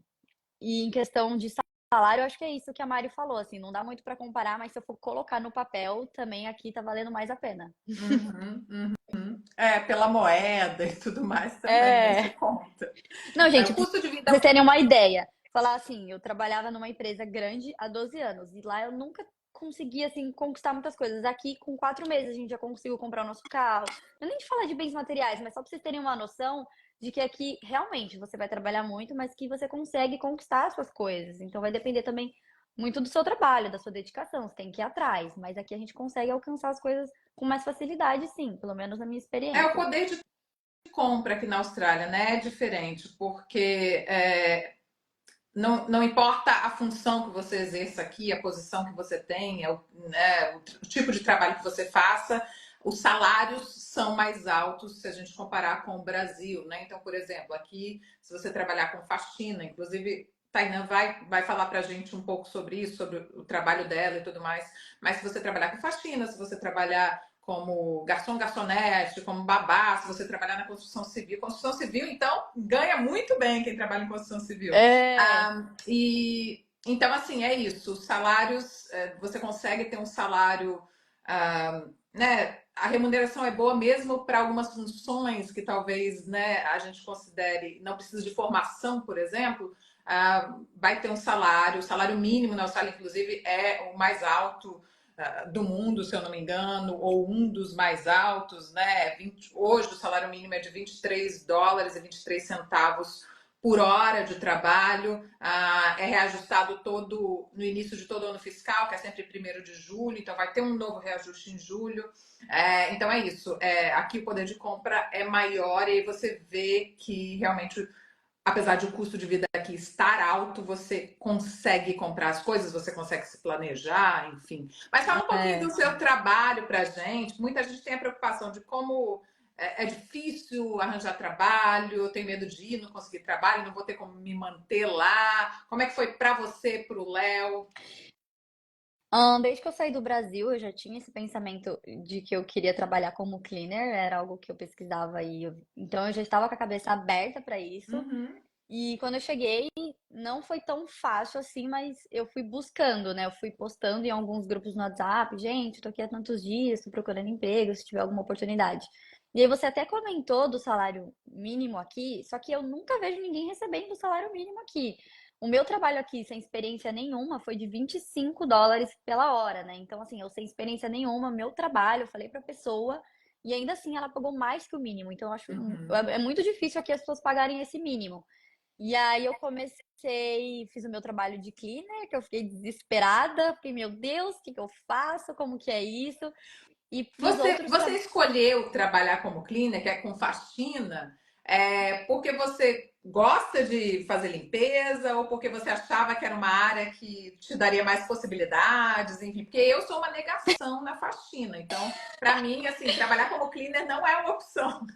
e em questão de salário, eu acho que é isso que a Mari falou, assim, não dá muito para comparar, mas se eu for colocar no papel, também aqui tá valendo mais a pena. Uhum, uhum. Pela moeda e tudo mais também, né? Isso É. conta. Não, gente, O pra custo de vocês vida. terem uma ideia, falar assim, eu trabalhava numa empresa grande há 12 anos e lá eu nunca consegui, assim, conquistar muitas coisas. Aqui, com 4 meses, a gente já conseguiu comprar o nosso carro. Não é nem de falar de bens materiais, mas só pra vocês terem uma noção de que aqui, realmente, você vai trabalhar muito, mas que você consegue conquistar as suas coisas. Então, vai depender também muito do seu trabalho, da sua dedicação. Você tem que ir atrás. Mas aqui a gente consegue alcançar as coisas com mais facilidade, sim, pelo menos na minha O experiência. poder de compra aqui na Austrália, né? É diferente, porque não importa a função que você exerça aqui, a posição que você tenha, o tipo de trabalho que você faça, os salários são mais altos se a gente comparar com o Brasil, né? Então, por exemplo, aqui, se você trabalhar com faxina, inclusive Tainan vai falar para a gente um pouco sobre isso, sobre o trabalho dela e tudo mais, mas se você trabalhar com faxina, se você trabalhar como garçom, garçonete, como babá, se você trabalhar na construção civil, então ganha muito bem quem trabalha em construção civil. É, E então, assim, é isso. Os salários, você consegue ter um salário, né? A remuneração é boa mesmo para algumas funções que talvez, né, a gente considere não precisa de formação, por exemplo. Vai ter um salário, o salário mínimo na Austrália, inclusive, é o mais alto do mundo, se eu não me engano, ou um dos mais altos, né? Hoje o salário mínimo é de 23 dólares e 23 centavos por hora de trabalho, é reajustado todo no início de todo ano fiscal, que é sempre 1º de julho, então vai ter um novo reajuste em julho. Então é isso. Aqui o poder de compra é maior e aí você vê que realmente, apesar de o custo de vida aqui estar alto, você consegue comprar as coisas, você consegue se planejar, enfim. Mas fala um pouquinho do É. seu trabalho pra gente. Muita gente tem a preocupação de como é difícil arranjar trabalho, eu tenho medo de ir, não conseguir trabalho, não vou ter como me manter lá. Como é que foi pra você, pro Léo? Desde que eu saí do Brasil, eu já tinha esse pensamento de que eu queria trabalhar como cleaner, era algo que eu pesquisava então eu já estava com a cabeça aberta para isso. Uhum, E quando eu cheguei, não foi tão fácil assim, mas eu fui buscando, né? Eu fui postando em alguns grupos no WhatsApp, gente, tô aqui há tantos dias, tô procurando emprego, se tiver alguma oportunidade. E aí você até comentou do salário mínimo aqui, só que eu nunca vejo ninguém recebendo o salário mínimo aqui. O meu trabalho aqui, sem experiência nenhuma, foi de US$ 25 pela hora, né? Então, assim, eu sem experiência nenhuma, meu trabalho, eu falei pra pessoa, e ainda assim ela pagou mais que o mínimo. Então, eu acho uhum. é muito difícil aqui as pessoas pagarem esse mínimo. E aí eu fiz o meu trabalho de cleaner, que eu fiquei desesperada, fiquei, meu Deus, o que que eu faço? Como que é isso? E fiz outros Você trabalhos. escolheu trabalhar como cleaner, que é com faxina, porque você gosta de fazer limpeza ou porque você achava que era uma área que te daria mais possibilidades, enfim, porque eu sou uma negação na faxina, então, para mim, assim, trabalhar como cleaner não é uma opção.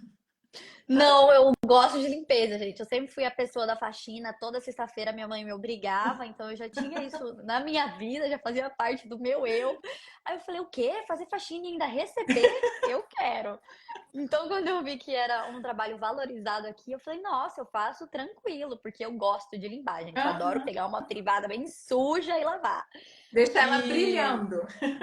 Não, eu gosto de limpeza, gente. Eu sempre fui a pessoa da faxina. Toda sexta-feira minha mãe me obrigava, então eu já tinha isso na minha vida, já fazia parte do meu eu. Aí eu falei, o quê? Fazer faxina e ainda receber? Eu quero. Então, quando eu vi que era um trabalho valorizado aqui, eu falei, nossa, eu faço tranquilo, porque eu gosto de limpar, gente. Eu adoro Aham. pegar uma privada bem suja e lavar. Deixa ela E brilhando.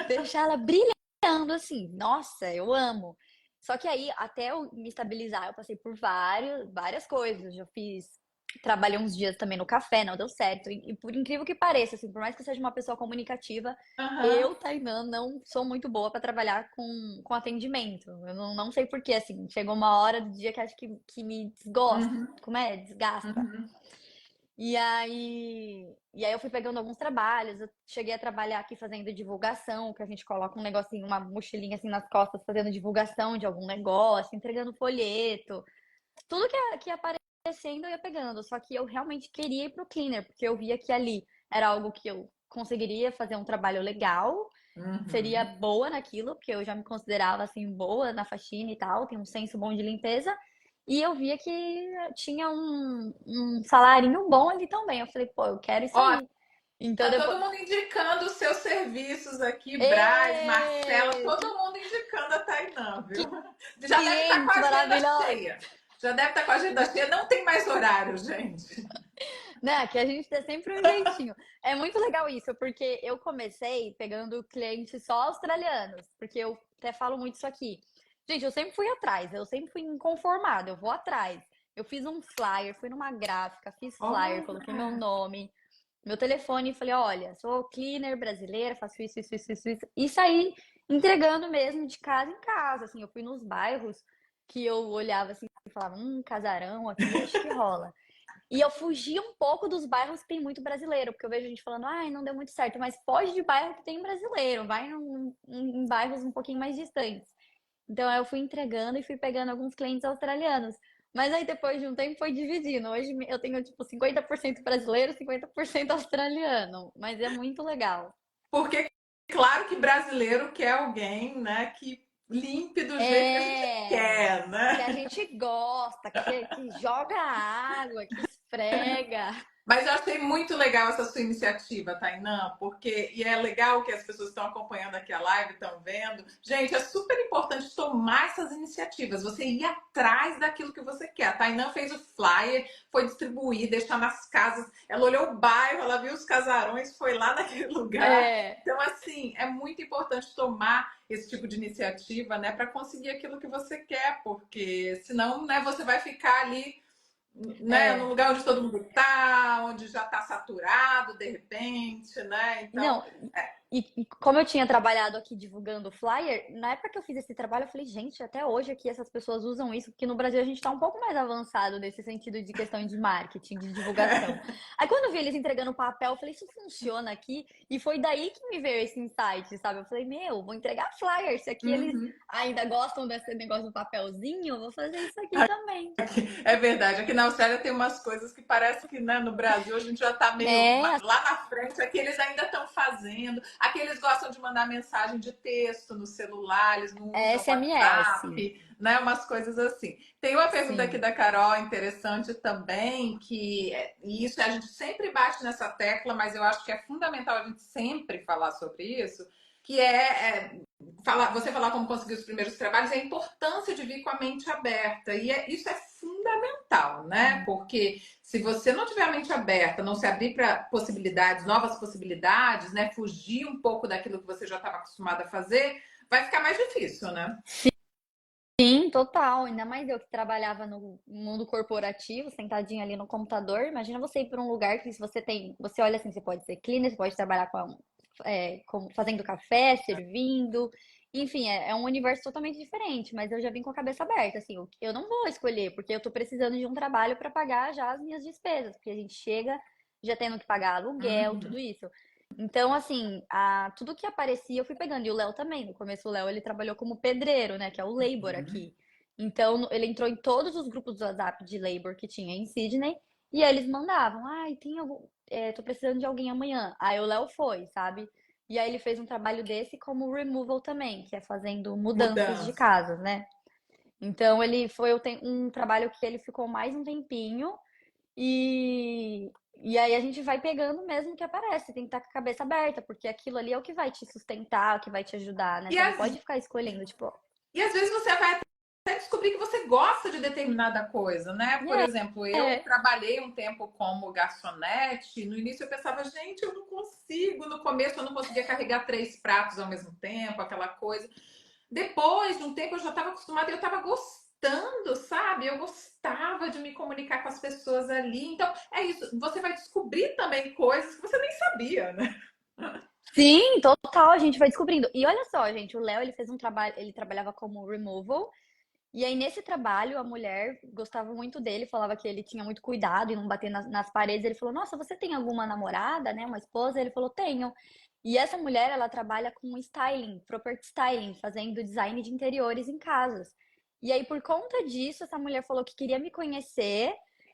deixar ela brilhando assim. Nossa, eu amo. Só que aí, até eu me estabilizar, eu passei por várias coisas. Já trabalhei uns dias também no café, não deu certo. E por incrível que pareça, assim, por mais que eu seja uma pessoa comunicativa, Aham. eu, Tainã, não sou muito boa para trabalhar com atendimento. Eu não sei por quê, assim, chegou uma hora do dia que acho que me desgosta, Uhum. como é? Desgasta. Uhum. E aí eu fui pegando alguns trabalhos. Eu cheguei a trabalhar aqui fazendo divulgação, que a gente coloca um negocinho, uma mochilinha assim nas costas, fazendo divulgação de algum negócio, entregando folheto. Tudo que ia aparecendo eu ia pegando. Só que eu realmente queria ir pro cleaner, porque eu via que ali era algo que eu conseguiria fazer um trabalho legal, seria Uhum. boa naquilo, porque eu já me considerava assim boa na faxina e tal, tenho um senso bom de limpeza. E eu via que tinha um salarinho bom ali também. Eu falei, pô, eu quero isso Ó, aí. Então tá depois. todo mundo indicando os seus serviços aqui, Braz, Marcela, Ê! todo mundo indicando a Tainã, Que viu? Já deve estar com clientes a agenda maravilhosos! cheia. Já deve estar com a agenda cheia, não tem mais horário, gente. Né? Que a gente tem sempre um jeitinho. É muito legal isso, porque eu comecei pegando clientes só australianos, porque eu até falo muito isso aqui. Gente, eu sempre fui atrás, eu sempre fui inconformada, eu vou atrás. Eu fiz um flyer, fui numa gráfica, fiz flyer, coloquei meu Olha. nome, meu telefone e falei, olha, sou cleaner brasileira, faço isso. E saí entregando mesmo de casa em casa, assim, eu fui nos bairros que eu olhava assim e falava, casarão aqui, acho que rola. E eu fugi um pouco dos bairros que tem muito brasileiro, porque eu vejo gente falando, ai, não deu muito certo, mas foge de bairro que tem brasileiro, vai em bairros um pouquinho mais distantes. Então aí eu fui entregando e fui pegando alguns clientes australianos. Mas aí depois de um tempo foi dividindo. Hoje eu tenho tipo 50% brasileiro, 50% australiano, mas é muito legal. Porque, claro que brasileiro quer alguém, né, que limpe do jeito que a gente É, quer, que a né? gente gosta, que joga água, que esfrega. Mas eu achei muito legal essa sua iniciativa, Tainã, porque e é legal que as pessoas estão acompanhando aqui a live, estão vendo. Gente, é super importante tomar essas iniciativas, você ir atrás daquilo que você quer. A Tainã fez o flyer, foi distribuir, deixar nas casas. Ela olhou o bairro, ela viu os casarões, foi lá naquele lugar. É, Então, assim, é muito importante tomar esse tipo de iniciativa, né, para conseguir aquilo que você quer, porque senão, né, você vai ficar ali, né, no é. lugar onde todo mundo tá, onde já tá saturado de repente, né? Então, Não, E como eu tinha trabalhado aqui divulgando flyer, na época que eu fiz esse trabalho, eu falei, gente, até hoje aqui essas pessoas usam isso, porque no Brasil a gente tá um pouco mais avançado nesse sentido de questão de marketing, de divulgação. Aí quando eu vi eles entregando papel, eu falei, isso funciona aqui? E foi daí que me veio esse insight, sabe? Eu falei, meu, vou entregar flyer, se aqui eles Uhum. ainda gostam desse negócio do papelzinho, eu vou fazer isso aqui também. É verdade, aqui na Austrália tem umas coisas que parece que, né, no Brasil a gente já está meio É, lá na frente, aqui eles ainda estão fazendo, aqui eles gostam de mandar mensagem de texto no celular, eles não usam SMS, WhatsApp, né, umas coisas assim. Tem uma pergunta aqui sim. da Carol interessante também, e isso a gente sempre bate nessa tecla, mas eu acho que é fundamental a gente sempre falar sobre isso, que você falar como conseguir os primeiros trabalhos, é a importância de vir com a mente aberta. Isso é fundamental, né? Porque se você não tiver a mente aberta, não se abrir para possibilidades, novas possibilidades, né? Fugir um pouco daquilo que você já estava acostumado a fazer, vai ficar mais difícil, né? Sim, total. Ainda mais eu que trabalhava no mundo corporativo, sentadinha ali no computador. Imagina você ir para um lugar que se você tem, você olha assim, você pode ser cleaner, você pode trabalhar fazendo café, servindo. Enfim, é um universo totalmente diferente, mas eu já vim com a cabeça aberta, assim, eu não vou escolher, porque eu tô precisando de um trabalho para pagar já as minhas despesas, porque a gente chega já tendo que pagar aluguel, Uhum. tudo isso. Então, assim, tudo que aparecia eu fui pegando. E o Léo também. No começo, o Léo ele trabalhou como pedreiro, né? Que é o labor aqui. Então, ele entrou em todos os grupos do WhatsApp de labor que tinha em Sydney. E aí eles mandavam, ai, tem algum. Tô precisando de alguém amanhã. Aí o Léo foi, sabe? E aí ele fez um trabalho desse como removal também, que é fazendo mudanças de Mudança. casas, né? Então ele foi um trabalho que ele ficou mais um tempinho. E aí a gente vai pegando mesmo o que aparece, tem que estar com a cabeça aberta, porque aquilo ali é o que vai te sustentar, o que vai te ajudar, né? E Você não às, pode ficar escolhendo, tipo, e às vezes você vai até descobrir que você gosta de determinada coisa, né? Por exemplo, eu é, trabalhei um tempo como garçonete. No início eu pensava, gente, eu não consigo. No começo eu não conseguia carregar 3 pratos ao mesmo tempo, aquela coisa. Depois de um tempo eu já estava acostumada e eu estava gostando, sabe? Eu gostava de me comunicar com as pessoas ali. Então, é isso. Você vai descobrir também coisas que você nem sabia, né? sim, total, a gente vai descobrindo. E olha só, gente, o Léo, ele fez um trabalho, ele trabalhava como removal. E aí, nesse trabalho, a mulher gostava muito dele, falava que ele tinha muito cuidado em não bater nas paredes. Ele falou: Nossa, você tem alguma namorada, né? Uma esposa? Ele falou: Tenho. E essa mulher, ela trabalha com styling, property styling, fazendo design de interiores em casas. E aí, por conta disso, essa mulher falou que queria me conhecer.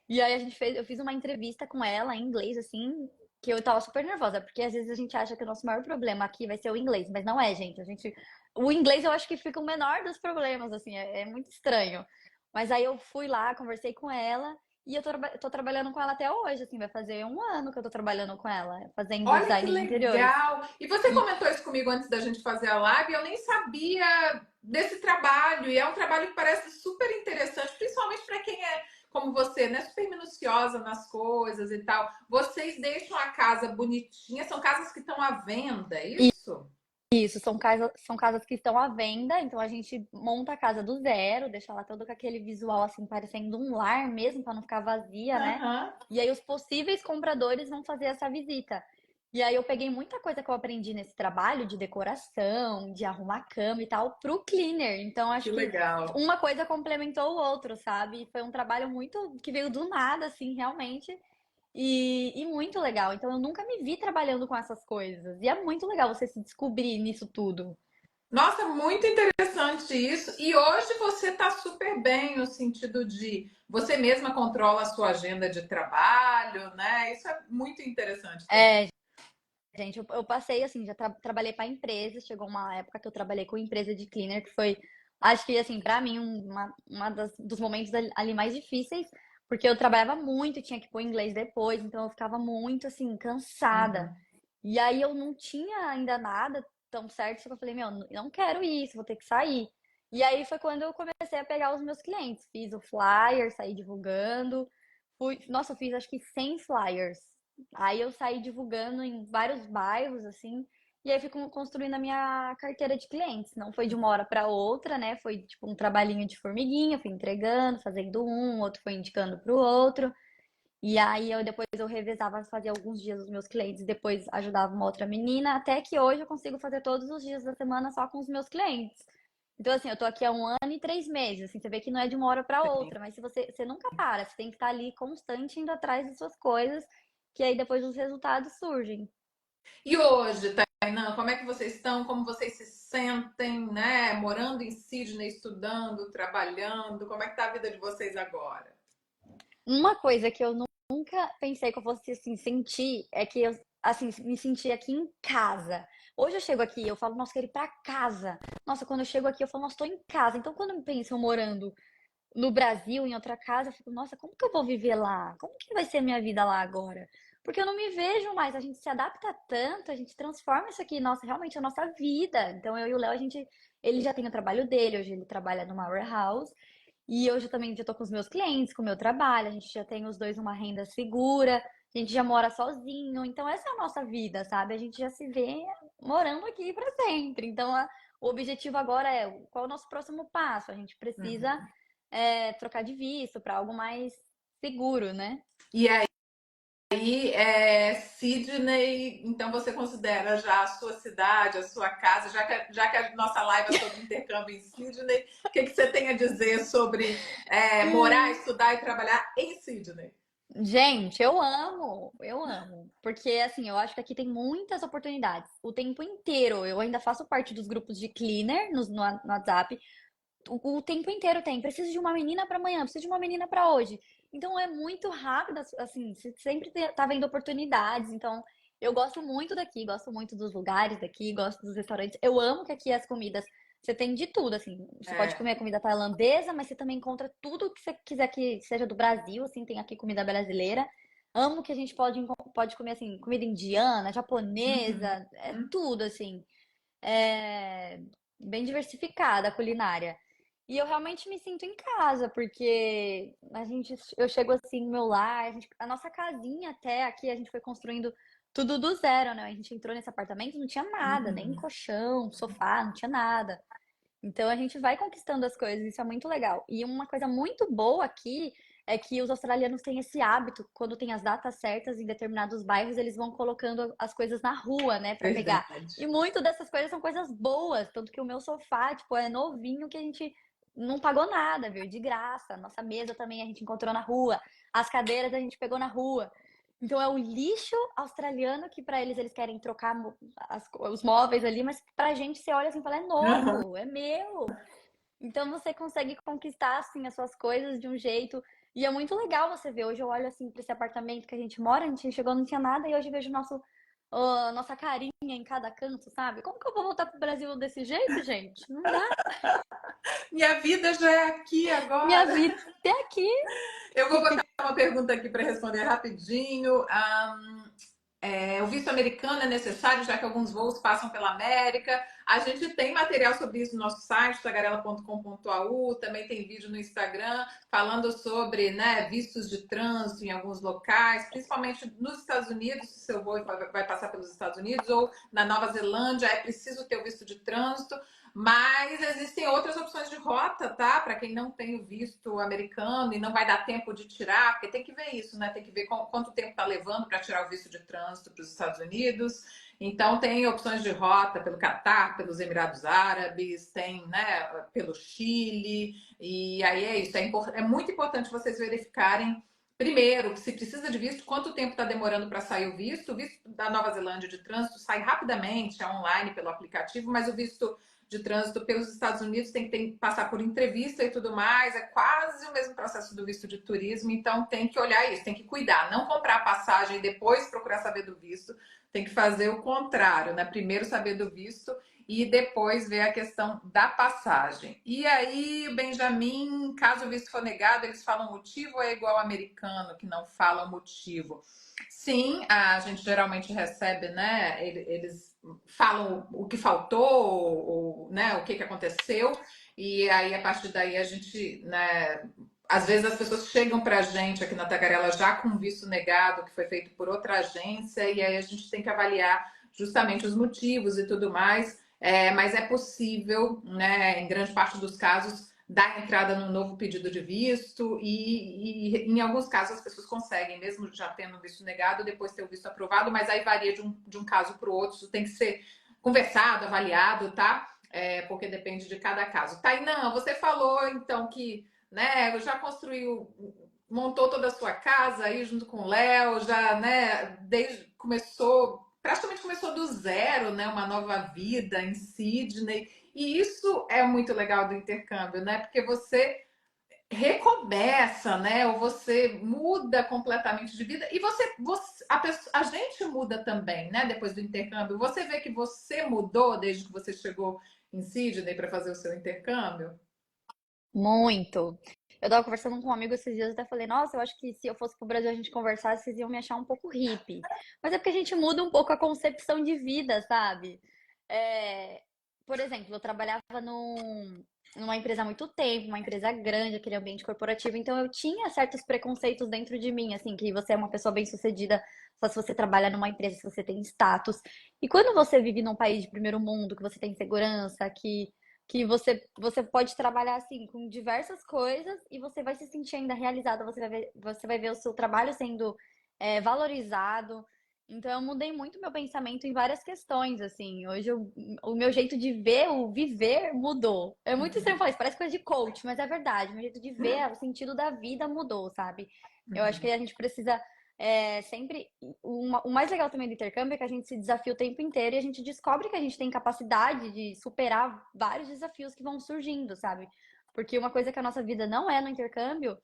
E aí, eu fiz uma entrevista com ela em inglês, assim, que eu tava super nervosa, porque às vezes a gente acha que o nosso maior problema aqui vai ser o inglês, mas não é, gente. O inglês eu acho que fica o menor dos problemas, assim, é muito estranho. Mas aí eu fui lá, conversei com ela e eu tô trabalhando com ela até hoje, assim, vai fazer um ano que eu tô trabalhando com ela, fazendo Olha que design de interiores. legal! E você E comentou isso comigo antes da gente fazer a live, eu nem sabia desse trabalho, e é um trabalho que parece super interessante, principalmente para quem é como você, né, super minuciosa nas coisas e tal. Vocês deixam a casa bonitinha, são casas que estão à venda, é isso? isso, são casas que estão à venda, então a gente monta a casa do zero, deixa ela toda com aquele visual, assim, parecendo um lar mesmo, para não ficar vazia, né? Aham. E aí os possíveis compradores vão fazer essa visita. E aí eu peguei muita coisa que eu aprendi nesse trabalho de decoração, de arrumar cama e tal, pro cleaner. Então Que acho que legal. uma coisa complementou o outro, sabe? E foi um trabalho muito que veio do nada, assim, realmente. E muito legal. Então eu nunca me vi trabalhando com essas coisas. E é muito legal você se descobrir nisso tudo. Nossa, muito interessante isso. E hoje você está super bem no sentido de você mesma controla a sua agenda de trabalho, né? Isso é muito interessante também. É, gente, eu passei assim, já trabalhei para empresas. Chegou uma época que eu trabalhei com empresa de cleaner, que foi, acho que assim, para mim, dos momentos ali mais difíceis, porque eu trabalhava muito, tinha que pôr inglês depois, então eu ficava muito assim, cansada. Uhum. E aí eu não tinha ainda nada tão certo, só que eu falei, meu, não quero isso, vou ter que sair. E aí foi quando eu comecei a pegar os meus clientes. Fiz o flyer, saí divulgando. Nossa, eu fiz acho que 100 flyers. Aí eu saí divulgando em vários bairros, assim, e aí fui construindo a minha carteira de clientes. Não foi de uma hora para outra, né? Foi tipo um trabalhinho de formiguinha, fui entregando, fazendo um, outro foi indicando para o outro. E aí depois eu revezava, fazia alguns dias os meus clientes, depois ajudava uma outra menina, até que hoje eu consigo fazer todos os dias da semana só com os meus clientes. Então, assim, eu tô aqui há 1 ano e 3 meses, assim, você vê que não é de uma hora para outra, mas se você nunca para, você tem que estar ali constante indo atrás das suas coisas, que aí depois os resultados surgem. E hoje, Tainan, como é que vocês estão? Como vocês se sentem, né? Morando em Sydney, estudando, trabalhando? Como é que tá a vida de vocês agora? Uma coisa que eu nunca pensei que eu fosse assim sentir é que eu assim me senti aqui em casa. Hoje eu chego aqui, eu falo, nossa, quero ir pra casa. Nossa, quando eu chego aqui, eu falo, nossa, tô em casa. Então, quando eu penso eu morando no Brasil, em outra casa, eu fico, nossa, como que eu vou viver lá? Como que vai ser a minha vida lá agora? Porque eu não me vejo mais, a gente se adapta tanto, a gente transforma isso aqui, nossa, realmente é a nossa vida. Então eu e o Léo, ele já tem o trabalho dele, hoje ele trabalha numa warehouse, e hoje eu também já tô com os meus clientes, com o meu trabalho, a gente já tem os dois uma renda segura, a gente já mora sozinho, então essa é a nossa vida, sabe? A gente já se vê morando aqui para sempre. Então o objetivo agora é qual é o nosso próximo passo? A gente precisa Uhum. trocar de visto para algo mais seguro, né? E aí, Sydney, então você considera já a sua cidade, a sua casa, já que a nossa live é sobre intercâmbio em Sydney, o que você tem a dizer sobre morar, estudar e trabalhar em Sydney? Gente, eu amo, porque assim, eu acho que aqui tem muitas oportunidades, o tempo inteiro. Eu ainda faço parte dos grupos de cleaner no WhatsApp, o tempo inteiro tem. Preciso de uma menina para amanhã, preciso de uma menina para hoje. Então é muito rápido, assim, você sempre tá vendo oportunidades. Então eu gosto muito daqui, gosto muito dos lugares daqui, gosto dos restaurantes. Eu amo que aqui as comidas, você tem de tudo, assim. Você pode É. comer comida tailandesa, mas você também encontra tudo que você quiser que seja do Brasil, assim, tem aqui comida brasileira. Amo que a gente pode comer, assim, comida indiana, Uhum. japonesa, é tudo, assim. É bem diversificada a culinária. E eu realmente me sinto em casa, porque eu chego assim no meu lar, a nossa casinha até aqui a gente foi construindo tudo do zero, né? A gente entrou nesse apartamento, não tinha nada, nem Uhum. colchão, sofá, não tinha nada. Então a gente vai conquistando as coisas, isso é muito legal. E uma coisa muito boa aqui é que os australianos têm esse hábito, quando tem as datas certas em determinados bairros, eles vão colocando as coisas na rua, né, pra pegar. Verdade. E muito dessas coisas são coisas boas, tanto que o meu sofá, tipo, é novinho que a gente não pagou nada, viu? De graça. Nossa mesa também a gente encontrou na rua. As cadeiras a gente pegou na rua. Então é o lixo australiano que para eles querem trocar os móveis ali, mas pra gente você olha assim e fala, é novo, é meu. Então você consegue conquistar assim as suas coisas de um jeito e é muito legal você ver. Hoje eu olho assim para esse apartamento que a gente chegou não tinha nada e hoje eu vejo nossa carinha em cada canto, sabe? Como que eu vou voltar pro Brasil desse jeito, gente? Não dá. Minha vida já é aqui Minha agora. vida é aqui. Eu vou botar uma pergunta aqui para responder rapidinho. O visto americano é necessário, já que alguns voos passam pela América. A gente tem material sobre isso no nosso site, tagarela.com.au. Também tem vídeo no Instagram falando sobre, né, vistos de trânsito em alguns locais, principalmente nos Estados Unidos, se o seu voo vai passar pelos Estados Unidos, ou na Nova Zelândia, é preciso ter o visto de trânsito. Mas existem outras opções de rota, tá? Para quem não tem o visto americano e não vai dar tempo de tirar, porque tem que ver isso, né? Tem que ver quanto tempo está levando para tirar o visto de trânsito para os Estados Unidos. Então tem opções de rota pelo Catar, pelos Emirados Árabes, tem, né, pelo Chile. E aí é isso. É muito importante vocês verificarem primeiro, se precisa de visto, quanto tempo está demorando para sair o visto? O visto da Nova Zelândia de trânsito sai rapidamente, é online pelo aplicativo, mas o visto de trânsito pelos Estados Unidos tem que passar por entrevista e tudo mais, é quase o mesmo processo do visto de turismo, então tem que olhar isso, tem que cuidar, não comprar a passagem e depois procurar saber do visto, tem que fazer o contrário, né? Primeiro saber do visto e depois ver a questão da passagem. E aí, Benjamin, caso o visto for negado, eles falam motivo ou é igual ao americano que não fala o motivo? Sim, a gente geralmente recebe, né? Eles falam o que faltou, ou, né, o que aconteceu, e aí a partir daí a gente, né? Às vezes as pessoas chegam para a gente aqui na Tagarela já com visto negado, que foi feito por outra agência, e aí a gente tem que avaliar justamente os motivos e tudo mais. Mas é possível, né, em grande parte dos casos, dar entrada num novo pedido de visto e em alguns casos as pessoas conseguem, mesmo já tendo o visto negado, depois ter o visto aprovado, mas aí varia de um caso para o outro, isso tem que ser conversado, avaliado, tá? Porque depende de cada caso. Tainan, você falou então que né, já construiu, montou toda a sua casa aí junto com o Léo, já, né, desde praticamente começou do zero, né, uma nova vida em Sydney. E isso é muito legal do intercâmbio, né? Porque você recomeça, né? Ou você muda completamente de vida e a gente muda também, né? Depois do intercâmbio, você vê que você mudou desde que você chegou em Sydney para fazer o seu intercâmbio. Muito. Eu tava conversando com um amigo esses dias, eu até falei, nossa, eu acho que se eu fosse pro Brasil e a gente conversasse, vocês iam me achar um pouco hippie. Mas é porque a gente muda um pouco a concepção de vida, sabe? É, por exemplo, eu trabalhava numa empresa há muito tempo, uma empresa grande, aquele ambiente corporativo, então eu tinha certos preconceitos dentro de mim, assim, que você é uma pessoa bem-sucedida só se você trabalha numa empresa, se você tem status. E quando você vive num país de primeiro mundo, que você tem segurança, que você pode trabalhar assim com diversas coisas e você vai se sentir ainda realizada, você vai ver o seu trabalho sendo valorizado. Então eu mudei muito meu pensamento em várias questões, assim. Hoje o meu jeito de ver, o viver mudou. É muito estranho falar isso, parece coisa de coach, mas é verdade. Meu jeito de ver, o sentido da vida mudou, sabe? Eu acho que a gente precisa sempre. O mais legal também do intercâmbio é que a gente se desafia o tempo inteiro e a gente descobre que a gente tem capacidade de superar vários desafios que vão surgindo, sabe? Porque uma coisa que a nossa vida não é no intercâmbio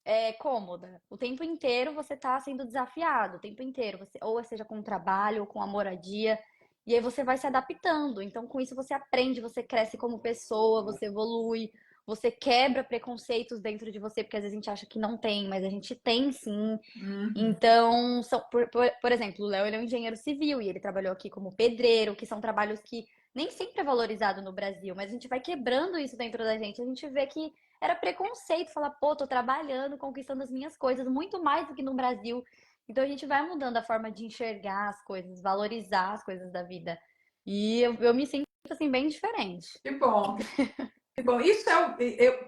é cômoda. O tempo inteiro você está sendo desafiado, o tempo inteiro, ou seja com o trabalho, ou com a moradia, e aí você vai se adaptando. Então, com isso você aprende, você cresce como pessoa, você evolui, você quebra preconceitos dentro de você, porque às vezes a gente acha que não tem, mas a gente tem sim. Uhum. Então, por exemplo, o Léo ele é um engenheiro civil e ele trabalhou aqui como pedreiro, que são trabalhos que nem sempre é valorizado no Brasil, mas a gente vai quebrando isso dentro da gente. A gente vê que era preconceito, falar, pô, tô trabalhando, conquistando as minhas coisas, muito mais do que no Brasil. Então a gente vai mudando a forma de enxergar as coisas, valorizar as coisas da vida. E eu me sinto assim bem diferente. Que bom. Bom, isso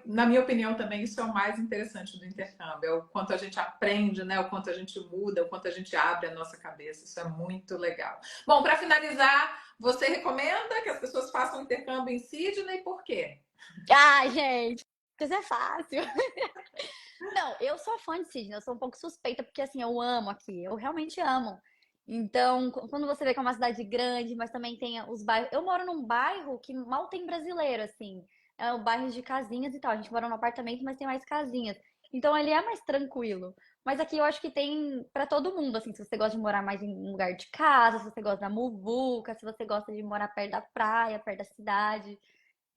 na minha opinião também, isso é o mais interessante do intercâmbio, é o quanto a gente aprende, né? O quanto a gente muda, o quanto a gente abre a nossa cabeça. Isso é muito legal. Bom, para finalizar, você recomenda que as pessoas façam intercâmbio em Sydney? Por quê? Ai, gente, isso é fácil. Não, eu sou fã de Sydney, eu sou um pouco suspeita, porque assim, eu amo aqui, eu realmente amo. Então, quando você vê que é uma cidade grande, mas também tem os bairros. Eu moro num bairro que mal tem brasileiro, assim. É um bairro de casinhas e tal. A gente mora num apartamento, mas tem mais casinhas. Então ele é mais tranquilo. Mas aqui eu acho que tem pra todo mundo, assim, se você gosta de morar mais em um lugar de casa, se você gosta da muvuca, se você gosta de morar perto da praia, perto da cidade.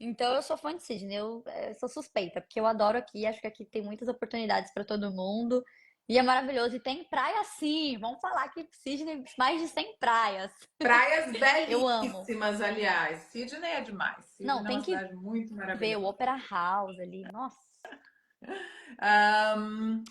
Então eu sou fã de Sydney, eu sou suspeita, porque eu adoro aqui, acho que aqui tem muitas oportunidades para todo mundo e é maravilhoso. E tem praia sim, vamos falar que Sydney mais de 100 praias. Praias Eu amo. belíssimas, aliás. Sydney é demais. Não, Sydney é uma tem que cidade muito ver o maravilhosa. Opera House ali, nossa.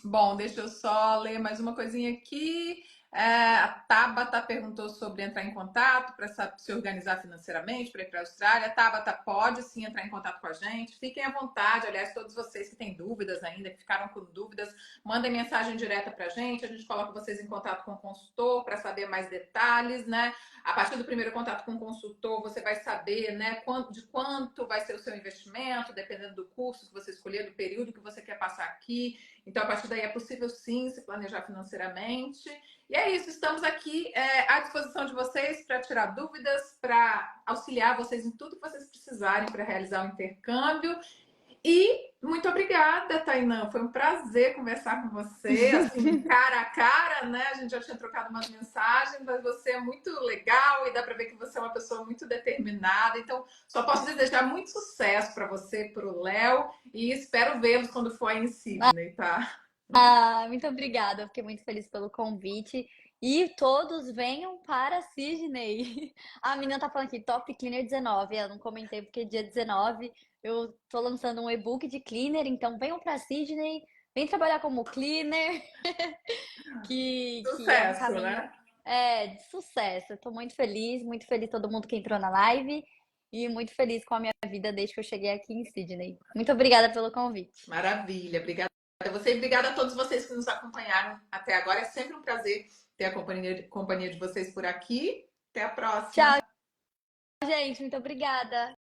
Bom, deixa eu só ler mais uma coisinha aqui. A Tabata perguntou sobre entrar em contato para se organizar financeiramente para ir para a Austrália. Tabata, pode sim entrar em contato com a gente. Fiquem à vontade. Aliás, todos vocês que têm dúvidas ainda, que ficaram com dúvidas, mandem mensagem direta para a gente. A gente coloca vocês em contato com o consultor para saber mais detalhes, né? A partir do primeiro contato com o consultor, você vai saber, né, de quanto vai ser o seu investimento, dependendo do curso que você escolher, do período que você quer passar aqui. Então, a partir daí é possível sim se planejar financeiramente. E é isso, estamos aqui à disposição de vocês para tirar dúvidas, para auxiliar vocês em tudo que vocês precisarem para realizar o intercâmbio. E muito obrigada, Tainã. Foi um prazer conversar com você, assim, cara a cara, né? A gente já tinha trocado umas mensagens, mas você é muito legal e dá para ver que você é uma pessoa muito determinada. Então, só posso desejar muito sucesso para você, para o Léo, e espero vê-los quando for aí em Sydney, tá? Ah, muito obrigada, eu fiquei muito feliz pelo convite. E todos venham para Sydney. A menina tá falando aqui, Top Cleaner 19. Eu não comentei porque dia 19 eu tô lançando um e-book de cleaner, então venham para Sydney, vem trabalhar como cleaner, que é um Sucesso, caminho né? de sucesso. Eu tô muito feliz todo mundo que entrou na live. e muito feliz com a minha vida desde que eu cheguei aqui em Sydney. Muito obrigada pelo convite. Maravilha, obrigada a você e obrigada a todos vocês que nos acompanharam até agora. É sempre um prazer ter a companhia de vocês por aqui. Até a próxima. Tchau, gente. Muito obrigada.